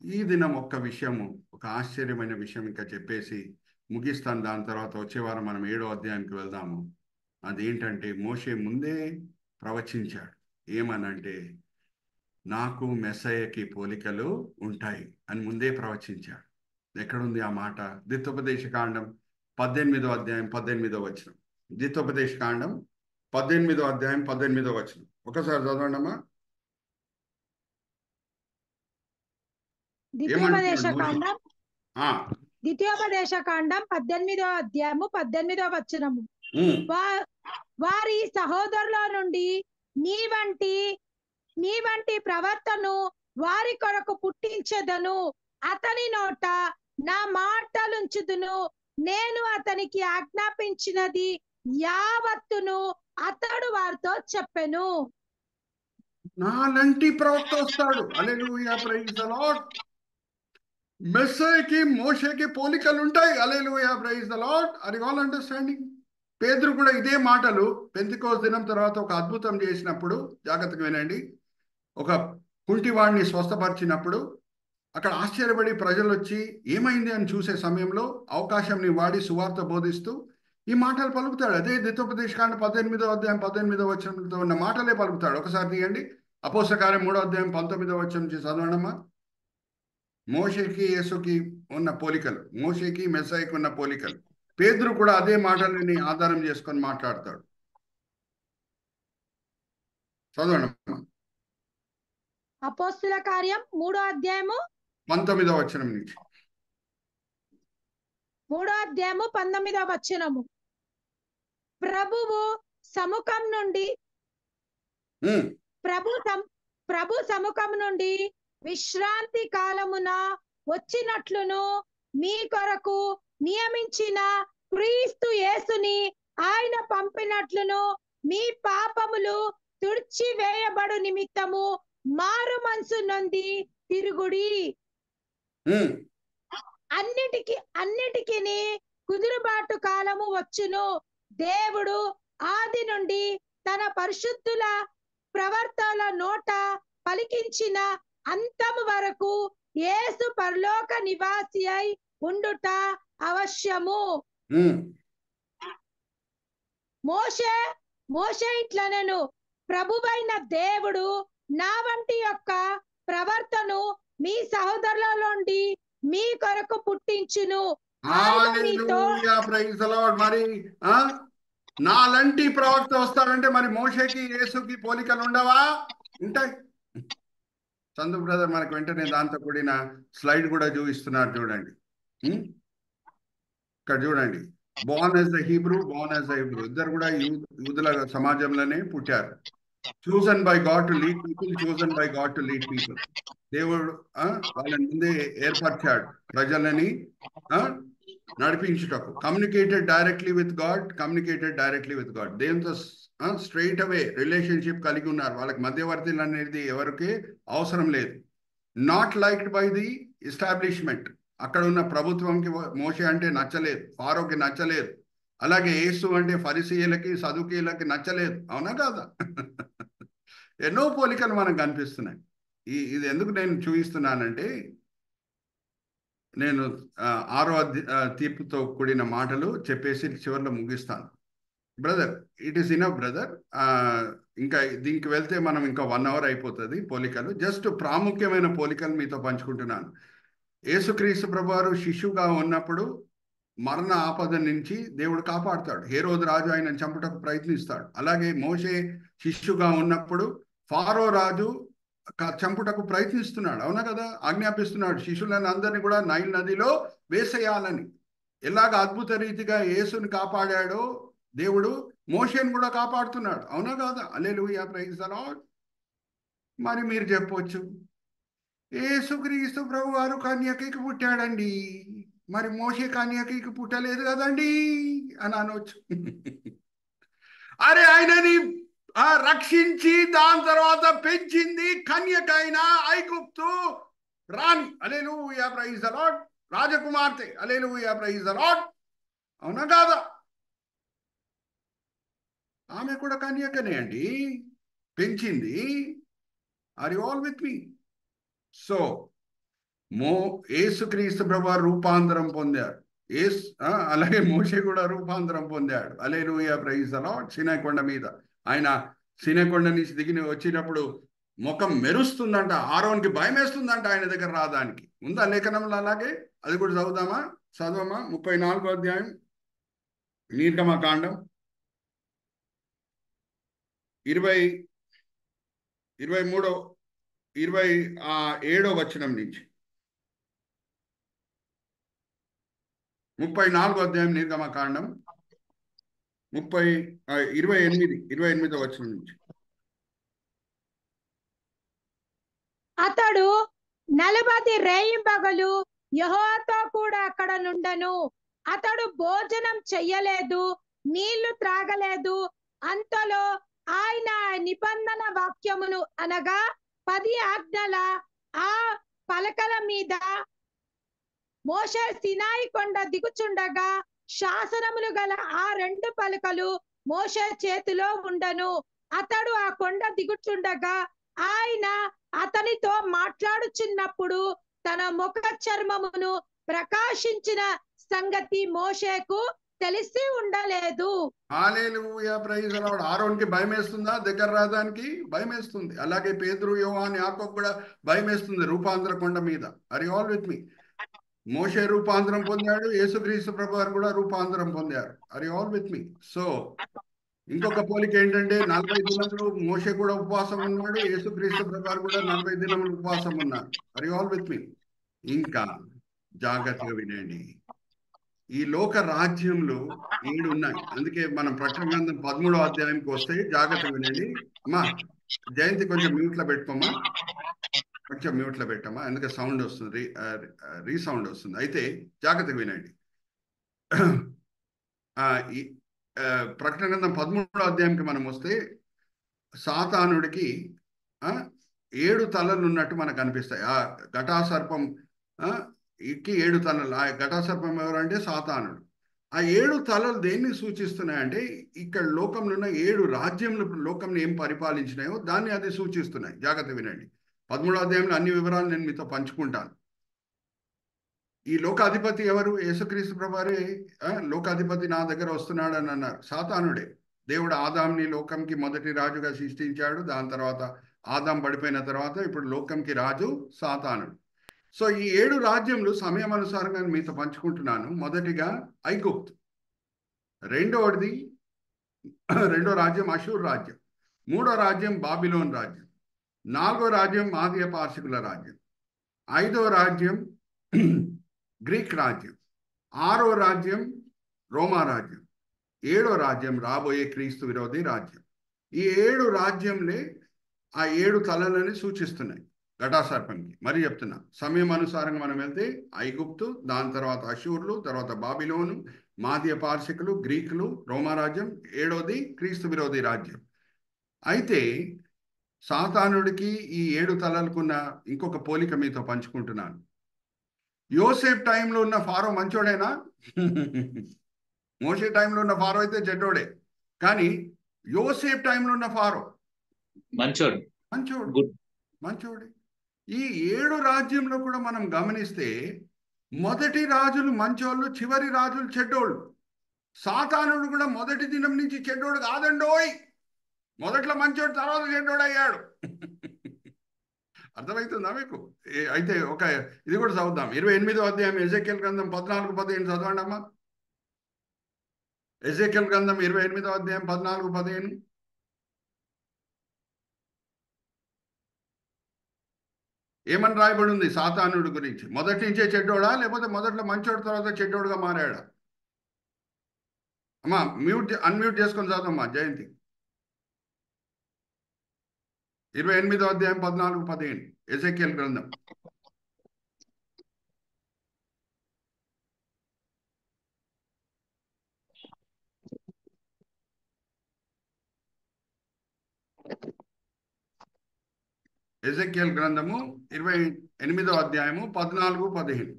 ఈ దినం ఒక్క విషయము, ఒక ఆశ్చర్యమైన విషయం ఇంకా చెప్పేసి ముగిస్తాను. దాని తర్వాత వచ్చే వారం మనం 7వ అధ్యాయానికి వెళ్దాము. అదేంటంటే, మోషే ముందే ప్రవచించాడు. ఏమనంటే, నాకు మెస్సయ్యకి పోలికలు ఉంటాయి అని ముందే ప్రవచించాడు. ఎక్కడుంది ఆ మాట? ద్వితోపదేశకాండం 18వ అధ్యాయం 18వ వచనం. ద్వితోపదేశకాండం 18వ అధ్యాయం 18వ వచనం. ఒకసారి చదవండి అమ్మా. ద్వితీయోపదేశకాండం 18వ అధ్యాయము 18వ వచనము. వారి సహోదరుల నుండి నీ వంటి ప్రవర్తను వారి కొరకు పుట్టించెదను. అతని నోట నా మాటలుంచుదును. నేను అతనికి ఆజ్ఞాపించినది యావత్తును అతడు వారితో చెప్పెను. నాలంటి ప్రవక్త వస్తాడు. Hallelujah, praise the Lord. మెస్సయ్యకి మోషేకి పోలికలు ఉంటాయి. Hallelujah, praise the Lord. Are you all understanding? పేతురు కూడా ఇదే మాటలు పెంతెకోస్తు దినం తర్వాత ఒక అద్భుతం చేసినప్పుడు, జాగ్రత్తగా వినండి, ఒక కుంటివాడిని స్వస్థపరిచినప్పుడు అక్కడ ఆశ్చర్యపడి ప్రజలు వచ్చి ఏమైంది అని చూసే సమయంలో అవకాశంని వాడి సువార్త బోధిస్తూ ఈ మాటలు పలుకుతాడు. అదే ద్వితోపదేశకాండం 18వ అధ్యాయం 18వ వచనంతో ఉన్న మాటలే పలుకుతాడు. ఒకసారి తీయండి. అపోస్తల కార్యం 3వ అధ్యాయం 19వ వచనం నుంచి చదవండమ్మా. మోషేకి యేసుకి ఉన్న పోలికలు, మోషేకి మెస్సయ్యకి ఉన్న పోలికలు. పేతురు కూడా అదే మాటలని ఆధారం చేసుకొని మాట్లాడతాడు. చదవండమ్మా. అపోస్తల కార్యం 3వ అధ్యాయము 19వ వచనం నుంచి. 3వ అధ్యాయము 19వ వచనము. ప్రభువు సముఖం నుండి ప్రభు సముఖం నుండి విశ్రాంతి కాలమున వచ్చినట్లును మీ కొరకు నియమించిన క్రీస్తు యేసుని ఆయన పంపినట్లును మీ పాపములు తుడిచివేయబడు నిమిత్తము మారు మనసు నొంది తిరుగుడి. అన్నిటికీ కుదురుబాటు కాలము వచ్చును. దేవుడు ఆది నుండి తన పరిశుద్ధుల ప్రవర్తన నోట పలికించిన అంతము వరకు యేసు పరలోక నివాసి అయి ఉండుట అవశ్యము. మోషే ఇట్లనెను, ప్రభువైన దేవుడు నా వంటి యొక్క ప్రవర్తను మీ సహోదరుల నుండి మీ కొరకు పుట్టించును. ఆయన మీతో హల్లెలూయా, ప్రైజ్ ది లార్డ్. మరి ఆ నాలంటి ప్రవక్త వస్తాడంటే మరి మోషేకి యేసుకి పోలికలు ఉండవా? ఉంటాయి. చందు బ్రదర్ మనకు వెంటనే దాంతో కూడిన స్లైడ్ కూడా చూపిస్తున్నారు చూడండి. ఇక్కడ చూడండి, born as the Hebrew, born as the Hebrew ఇద్దరు కూడా యూదుల సమాజంలోనే పుట్టారు. Chosen by God to lead people, chosen by God to lead people. దేవుడు వాళ్ళని ముందే ఏర్పరిచాడు ప్రజలని నడిపించుటకు. Communicated directly with God, communicated directly with God. దేవునితో స్ట్రైట్ అవే రిలేషన్షిప్ కలిగి ఉన్నారు. వాళ్ళకి మధ్యవర్తులు అనేది ఎవరికి అవసరం లేదు. Not liked by the establishment. అక్కడ ఉన్న ప్రభుత్వంకి మోషే అంటే నచ్చలేదు, ఫారోకి నచ్చలేదు. అలాగే యేసు అంటే ఫరిసీయులకి సదుకీయులకి నచ్చలేదు. అవునా కాదా? ఎన్నో పోలికలు మనకు కనిపిస్తున్నాయి. ఇది ఎందుకు నేను చూపిస్తున్నానంటే, నేను 6వ తీర్పుతో కూడిన మాటలు చెప్పేసి చివరిలో ముగిస్తాను. Brother, it is enough brother. ఇంకా దీనికి వెళ్తే మనం ఇంకా 1 అవర్ అయిపోతుంది. పోలికలు జస్ట్ ప్రాముఖ్యమైన పోలికలు మీతో పంచుకుంటున్నాను. యేసుక్రీస్తు ప్రభువారు శిశువుగా ఉన్నప్పుడు మరణ ఆపద నుంచి దేవుడు కాపాడుతాడు. హేరోదు రాజు ఆయన చంపుటకు ప్రయత్నిస్తాడు. అలాగే మోషే శిశువుగా ఉన్నప్పుడు ఫారో రాజు చంపుటకు ప్రయత్నిస్తున్నాడు. అవునా కదా? ఆజ్ఞాపిస్తున్నాడు శిశువులను అందరినీ కూడా నైల్ నదిలో వేసేయాలని. ఎలాగ అద్భుత రీతిగా యేసుని కాపాడాడో దేవుడు మోషేను కూడా కాపాడుతున్నాడు. అవునా కాదా? హల్లెలూయా, ప్రైజ్ ది లార్డ్. మరి మీరు చెప్పొచ్చు, యేసుక్రీస్తు ప్రభు వారు కన్యకకి పుట్టాడండి, మరి మోషే కన్యకకి పుట్టలేదు కదండి అని అనవచ్చు. అరే, ఆయనని రక్షించి దాని తర్వాత పెంచింది కన్యకైన ఐగుప్తు రాణి. Hallelujah, praise the Lord. రాజకుమార్తె. Hallelujah, praise the Lord. అవునా కాదా? ఆమె కూడా కన్యకనే అండి, పెంచింది. Are you all with me? So యేసుక్రీస్తు ప్రభు రూపాంతరం పొందారు. అలాగే మోషే కూడా రూపాంతరం పొందాడు. Hallelujah, praise the Lord. సీనాయి కొండ మీద ఆయన సీనాయి కొండ నుంచి దిగి వచ్చినప్పుడు ముఖం మెరుస్తుందంట. ఆరోన్కి భయం వేస్తుందంట ఆయన దగ్గర రావడానికి. ఉందా లేఖనంలో అలాగే? అది కూడా చదవమా 34వ అధ్యాయం నిర్గమకాండం 27వ వచనం నుంచి. 34వ అధ్యాయం నిర్గమకాండం 28వ వచనం నుంచి. అతడు 40 రేయింబగలు యెహోవాతో కూడా అక్కడ నుండెను. అతడు భోజనం చెయ్యలేదు, నీళ్లు త్రాగలేదు. అంతలో ఆయన నిబంధన వాక్యమును అనగా 10 ఆజ్ఞల ఆ పలకల మీద మోషే సినాయి కొండ దిగుచుండగా శాసనములు గల ఆ 2 పలకలు మోషే చేతిలో ఉండను. అతడు ఆ కొండ దిగుచుండగా ఆయన అతనితో మాట్లాడుచున్నప్పుడు తన ముఖ చర్మమును ప్రకాశించిన సంగతి మోషేకు తెలిసి ఉండలేదు. హల్లెలూయా, ప్రైజ్ ది లార్డ్. ఆరోన్కి భయం వేస్తుందా దగ్గర రావడానికి? భయం వేస్తుంది. అలాగే పేతురు, యోహాను, యాకోబు కూడా భయం వేస్తుంది రూపాంతర కొండ మీద. Are you all with me? మోషే రూపాంతరం పొందాడు, యేసుక్రీస్తు ప్రభు వారు కూడా రూపాంతరం పొందారు. Are you all with me? So ఇంకొక పోలిక ఏంటంటే 40 దినములు మోషే కూడా ఉపవాసం ఉన్నాడు, యేసుక్రీస్తు ప్రభు వారు కూడా 40 దినములు ఉపవాసం ఉన్నారు. ఆర్ యు ఆల్ విత్ మీ? ఇంకా జాగ్రత్తగా వినండి, ఈ లోక రాజ్యంలో 7 ఉన్నాయి. అందుకే మనం ప్రకటన గ్రంథం 13వ అధ్యాయంకి వస్తే జాగ్రత్తగా వినండి. అమ్మా జయంతి కొంచెం మ్యూట్లో పెట్టుకోమా, కొంచెం మ్యూట్లో పెట్టమ్మా, ఎందుకంటే సౌండ్ వస్తుంది, రీసౌండ్ వస్తుంది. అయితే జాగ్రత్తగా వినండి. ఈ ప్రకటన గ్రంథం 13వ అధ్యాయంకి మనం వస్తే సాతానుడికి 7 తలలు ఉన్నట్టు మనకు కనిపిస్తాయి. ఆ ఘటాసర్పం కి 7 తలలు. ఆ ఘటాసర్పం ఎవరంటే సాతానుడు. ఆ 7 తలలు దేన్ని సూచిస్తున్నాయంటే ఇక్కడ లోకంలో ఉన్న 7 రాజ్యములు లోకంని ఏం పరిపాలించినాయో దాన్ని అది సూచిస్తున్నాయి. జాగ్రత్త వినండి. 13వ అధ్యాయంలో అన్ని వివరాలు నేను మీతో పంచుకుంటాను. ఈ లోకాధిపతి ఎవరు? యేసుక్రీస్తు ప్రభువారే లోకాధిపతి నా దగ్గర వస్తున్నాడు అని అన్నారు. సాతానుడే. దేవుడు ఆదాంని లోకంకి మొదటి రాజుగా సృష్టించాడు. దాని తర్వాత ఆదాం పడిపోయిన తర్వాత ఇప్పుడు లోకంకి రాజు సాతానుడు. సో ఈ 7 రాజ్యములు సమయం అనుసారంగా మీతో పంచుకుంటున్నాను. మొదటిగా ఐగుప్తు, రెండో రాజ్యం అషూర్ రాజ్యం, మూడో రాజ్యం బాబిలోన్ రాజ్యం, నాలుగో రాజ్యం మాదీయ పార్శికుల రాజ్యం, ఐదో రాజ్యం గ్రీక్ రాజ్యం, ఆరో రాజ్యం రోమా రాజ్యం, ఏడో రాజ్యం రాబోయే క్రీస్తు విరోధి రాజ్యం. ఈ 7 రాజ్యంలే ఆ 7 తలలని సూచిస్తున్నాయి ఘటాసర్పంకి. మరి చెప్తున్నా, సమయం అనుసారంగా మనం వెళ్తే ఐగుప్తు, దాని తర్వాత అషూర్లు, తర్వాత బాబిలోను, మాదీయ పార్శికులు, గ్రీకులు, రోమా రాజ్యం, 7వది క్రీస్తు విరోధి రాజ్యం. అయితే సాతానుడికి ఈ 7 తలలకున్న ఇంకొక పోలిక మీతో పంచుకుంటున్నాను. యోసేఫ్ టైంలో ఉన్న ఫారో మంచోడేనా? మోషే టైంలో ఉన్న ఫారో అయితే చెడ్డోడే. కానీ యోసేఫ్ టైంలో ఉన్న ఫారో మంచోడు. ఈ 7 రాజ్యంలో కూడా మనం గమనిస్తే మొదటి రాజులు మంచోళ్ళు, చివరి రాజులు చెడ్డోళ్ళు. సాతానుడు కూడా మొదటి దినం నుంచి చెడ్డోడు కాదండోయ్, మొదట్లో మంచోడు, తర్వాత చెడ్డోడు అయ్యాడు. అర్థమవుతుందా మీకు? అయితే ఇది కూడా చదువుదాం. 28వ అధ్యాయం ఎజెకియల్ గ్రంథం 14-15 చదవండి అమ్మా. ఎజెకియల్ గ్రంథం 28వ అధ్యాయం 14-15. ఏమని రాయబడి ఉంది సాతానుడి గురించి? మొదటి నుంచే చెడ్డోడా, లేకపోతే మొదట్లో మంచోడు తర్వాత చెడ్డోడుగా మారాడా? అమ్మా అన్మ్యూట్ చేసుకొని చదవమ్మా జయంతి. 28వ అధ్యాయం 14-15 ఎజెకియల్ గ్రంథం. ఎజెకియల్ గ్రంథము 28వ అధ్యాయము 14-15.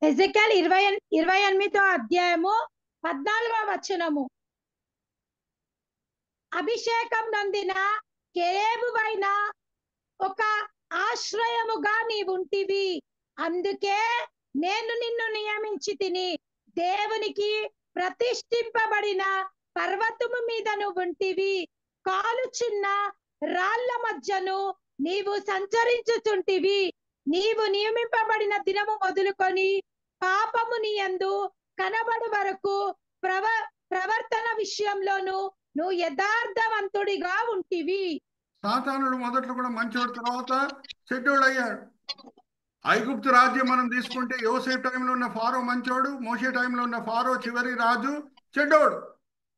ఎజెకియల్ 28వ అధ్యాయము 14వ వచనము. అభిషేకం నొందిన కెరూబువైన ఒక ఆశ్రయముగా నీవుంటివి, అందుకే నేను నిన్ను నియమించి తిని. దేవునికి ప్రతిష్ఠింపబడిన పర్వతము మీద నువ్వుంటివి, కాలుచున్న రాళ్ల మధ్యను నీవు సంచరించుచుంటివి. నీవు నియమింపబడిన దినము మొదలుకొని పాపము నీ యందు కనబడు వరకు ప్రవర్తన విషయంలోను నువ్వు యథార్థవంతుడిగా ఉంటివి. సాతానుడు మొదట్లో కూడా మంచోడు, తర్వాత చెడ్డోడు అయ్యాడు. ఐగుప్తు రాజ్యం మనం తీసుకుంటే యోసేఫ్ టైంలో ఉన్న ఫారో మంచోడు, మోషే టైంలో ఉన్న ఫారో చివరి రాజు చెడ్డోడు.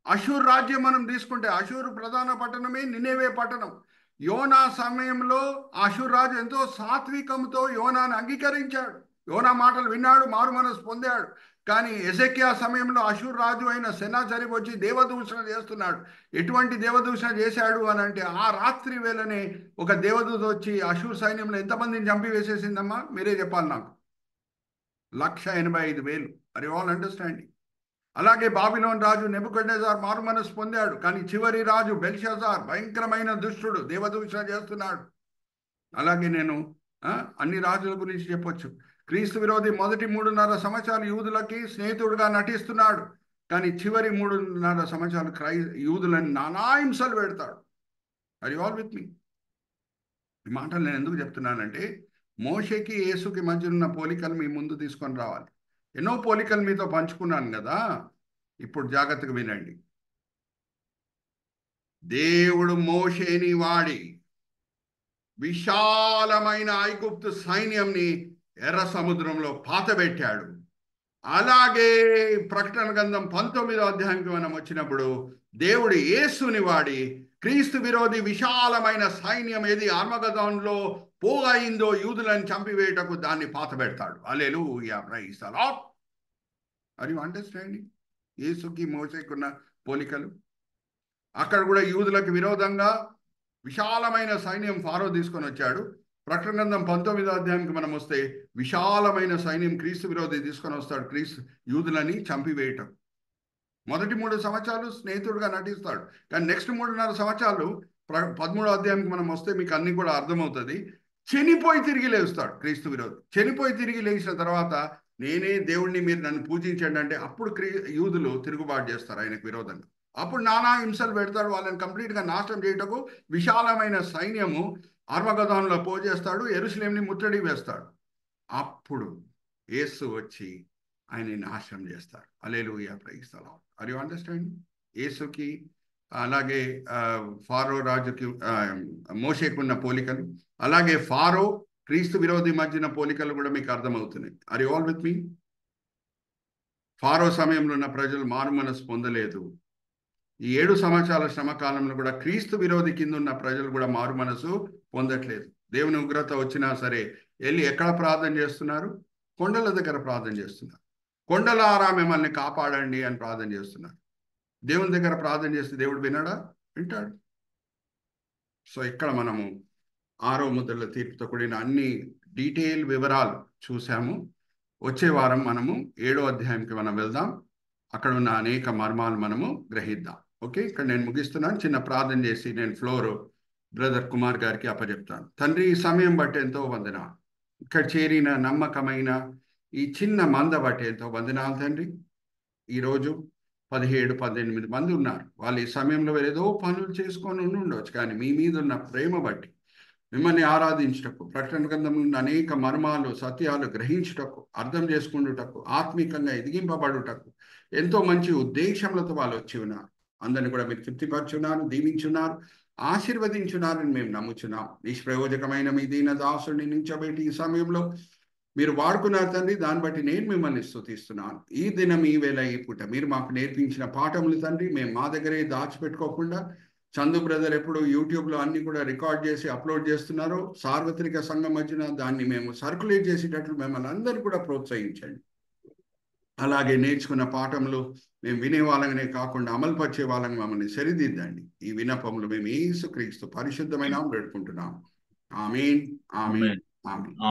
అషూర్ రాజ్యం మనం తీసుకుంటే అషూరు ప్రధాన పట్టణమే నినేవే పట్టణం. యోనా సమయంలో అషూర్ రాజు ఎంతో సాత్వికంతో యోనాను అంగీకరించాడు, యోనా మాటలు విన్నాడు, మారు మనసు పొందాడు. కానీ ఎజెకియా సమయంలో అషూర్ రాజు అయిన సెనాజరిబ్ వచ్చి దేవదూషణ చేస్తున్నాడు. ఎటువంటి దేవదూషణ చేశాడు అని అంటే, ఆ రాత్రి వేళనే ఒక దేవదూత వచ్చి అషూర్ సైన్యంలో ఎంతమందిని చంపివేసేసిందమ్మా? మీరే చెప్పాలి నాకు. 185,000. మరి ఆల్ అండర్స్టాండింగ్. అలాగే బాబిలోన్ రాజు నెబుకద్నెజర్ మారు మనసు పొందాడు. కానీ చివరి రాజు బెల్షాజార్ భయంకరమైన దుష్టుడు, దేవదూషణ చేస్తున్నాడు. అలాగే నేను అన్ని రాజుల గురించి చెప్పొచ్చు. క్రీస్తు విరోధి మొదటి 3.5 సంవత్సరాలు యూదులకి స్నేహితుడుగా నటిస్తున్నాడు. కానీ చివరి 3.5 సంవత్సరాలు యూదులని నానా హింసలు పెడతాడు. ఆర్ యు ఆల్ విత్ మీ? ఈ మాటలు నేను ఎందుకు చెప్తున్నానంటే, మోషేకి యేసుకి మధ్య ఉన్న పోలికలు మీ ముందు తీసుకొని రావాలి. ఎన్నో పోలికలు మీతో పంచుకున్నాను కదా, ఇప్పుడు జాగ్రత్తగా వినండి. దేవుడు మోషేని వాడి విశాలమైన ఐగుప్తు సైన్యంని ఎర్ర సముద్రంలో పాతబెట్టాడు. అలాగే ప్రకటన గ్రంథం 19వ అధ్యాయానికి మనం వచ్చినప్పుడు దేవుడు యేసుని వాడి క్రీస్తు విరోధి విశాలమైన సైన్యం ఏది ఆర్మగదోన్లో పోగయిందో యూదులను చంపివేయటకు దాన్ని పాతబెడతాడు. Hallelujah, praise the Lord. Are you understanding? యేసుకి మోషేకున్న పోలికలు. అక్కడ కూడా యూదులకు విరోధంగా విశాలమైన సైన్యం ఫారో తీసుకొని వచ్చాడు. ప్రకటన గ్రంథం 19వ అధ్యాయానికి మనం వస్తే విశాలమైన సైన్యం క్రీస్తు విరోధి తీసుకొని వస్తాడు, క్రీస్తు యూదులని చంపివేయటం. మొదటి 3 సంవత్సరాలు స్నేహితుడుగా నటిస్తాడు. కానీ నెక్స్ట్ 3.5 సంవత్సరాలు 13వ అధ్యాయానికి మనం వస్తే మీకు అన్ని కూడా అర్థమవుతుంది. చనిపోయి తిరిగి లేస్తాడు క్రీస్తు విరోధి. చనిపోయి తిరిగి లేచిన తర్వాత నేనే దేవుణ్ణి, మీరు నన్ను పూజించండి అంటే అప్పుడు యూదులు తిరుగుబాటు చేస్తారు ఆయనకు విరోధంగా. అప్పుడు నానా హింసలు పెడతాడు, వాళ్ళని కంప్లీట్గా నాశనం చేయటకు విశాలమైన సైన్యము అర్మగదాన్లో పోజేస్తాడు, యెరూషలేంని ముట్టడి వేస్తాడు. అప్పుడు యేసు వచ్చి ఆయన్ని నాశనం చేస్తారు. Hallelujah, praise the Lord. Are you understand? యేసుకి అలాగే ఫారో రాజుకి మోషేకున్న పోలికలు, అలాగే ఫారో క్రీస్తు విరోధి మధ్యన పోలికలు కూడా మీకు అర్థమవుతున్నాయి. Are you all with me? ఫారో సమయంలో ఉన్న ప్రజలు మారు మనసు పొందలేదు. ఈ 7 సంవత్సరాల శ్రమకాలంలో కూడా క్రీస్తు విరోధి కింద ఉన్న ప్రజలు కూడా మారు మనసు పొందట్లేదు. దేవుని ఉగ్రత వచ్చినా సరే వెళ్ళి ఎక్కడ ప్రార్థన చేస్తున్నారు? కొండల దగ్గర ప్రార్థన చేస్తున్నారు. కొండలారా మిమ్మల్ని కాపాడండి అని ప్రార్థన చేస్తున్నారు. దేవుని దగ్గర ప్రార్థన చేస్తే దేవుడు వినడా? వింటాడు. సో ఇక్కడ మనము 6వ ముద్రల తీర్పుతో కూడిన అన్ని డీటెయిల్ వివరాలు చూసాము. వచ్చే వారం మనము 7వ అధ్యాయంకి మనం వెళ్దాం. అక్కడ ఉన్న అనేక మర్మాలు మనము గ్రహిద్దాం. ఓకే, ఇక్కడ నేను ముగిస్తున్నాను. చిన్న ప్రార్థన చేసి నేను ఫ్లోర్ బ్రదర్ కుమార్ గారికి అప్పచెప్తాను. తండ్రి, ఈ సమయం బట్టి ఎంతో వందనాలు. ఇక్కడ చేరిన నమ్మకమైన ఈ చిన్న మంద బట్టి ఎంతో వందనాలు తండ్రి. ఈరోజు 17-18 మంది ఉన్నారు. వాళ్ళు ఈ సమయంలో ఏదో పనులు చేసుకొని ఉండవచ్చు, కానీ మీ మీద ఉన్న ప్రేమ బట్టి మిమ్మల్ని ఆరాధించుటకు, ప్రకటన గ్రంథం నుండి అనేక మర్మాలు సత్యాలు గ్రహించుటకు, అర్థం చేసుకుంటుటకు, ఆత్మీకంగా ఎదిగింపబడుటకు ఎంతో మంచి ఉద్దేశములతో వాళ్ళు వచ్చి ఉన్నారు. అందరిని కూడా మీరు తృప్తిపరచున్నారు, దీవించున్నారు, ఆశీర్వదించున్నారని మేము నమ్ముచున్నాం. నిష్ప్రయోజకమైన మీ దీన దాసుని నించబెట్టి ఈ సమయంలో మీరు వాడుకున్నారు తండ్రి. దాన్ని బట్టి నేను మిమ్మల్ని స్తుతిస్తున్నాను. ఈ దినం, ఈ వేళ, ఈ పూట మీరు మాకు నేర్పించిన పాఠములు తండ్రి మేము మా దగ్గరే దాచిపెట్టుకోకుండా, చందు బ్రదర్ ఎప్పుడు యూట్యూబ్లో అన్ని కూడా రికార్డ్ చేసి అప్లోడ్ చేస్తున్నారు. సార్వత్రిక సంఘం మధ్యన దాన్ని మేము సర్క్యులేట్ చేసేటట్లు మిమ్మల్ని అందరూ కూడా ప్రోత్సహించండి. అలాగే నేర్చుకున్న పాఠములు మేము వినే వాళ్ళనే కాకుండా అమలు పరిచే వాళ్ళని మమ్మల్ని సరిదిద్దండి. ఈ విన్నపములు మేము యేసుక్రీస్తు పరిశుద్ధమైన పెట్టుకుంటున్నాం. ఆమేన్, ఆమేన్, ఆమేన్.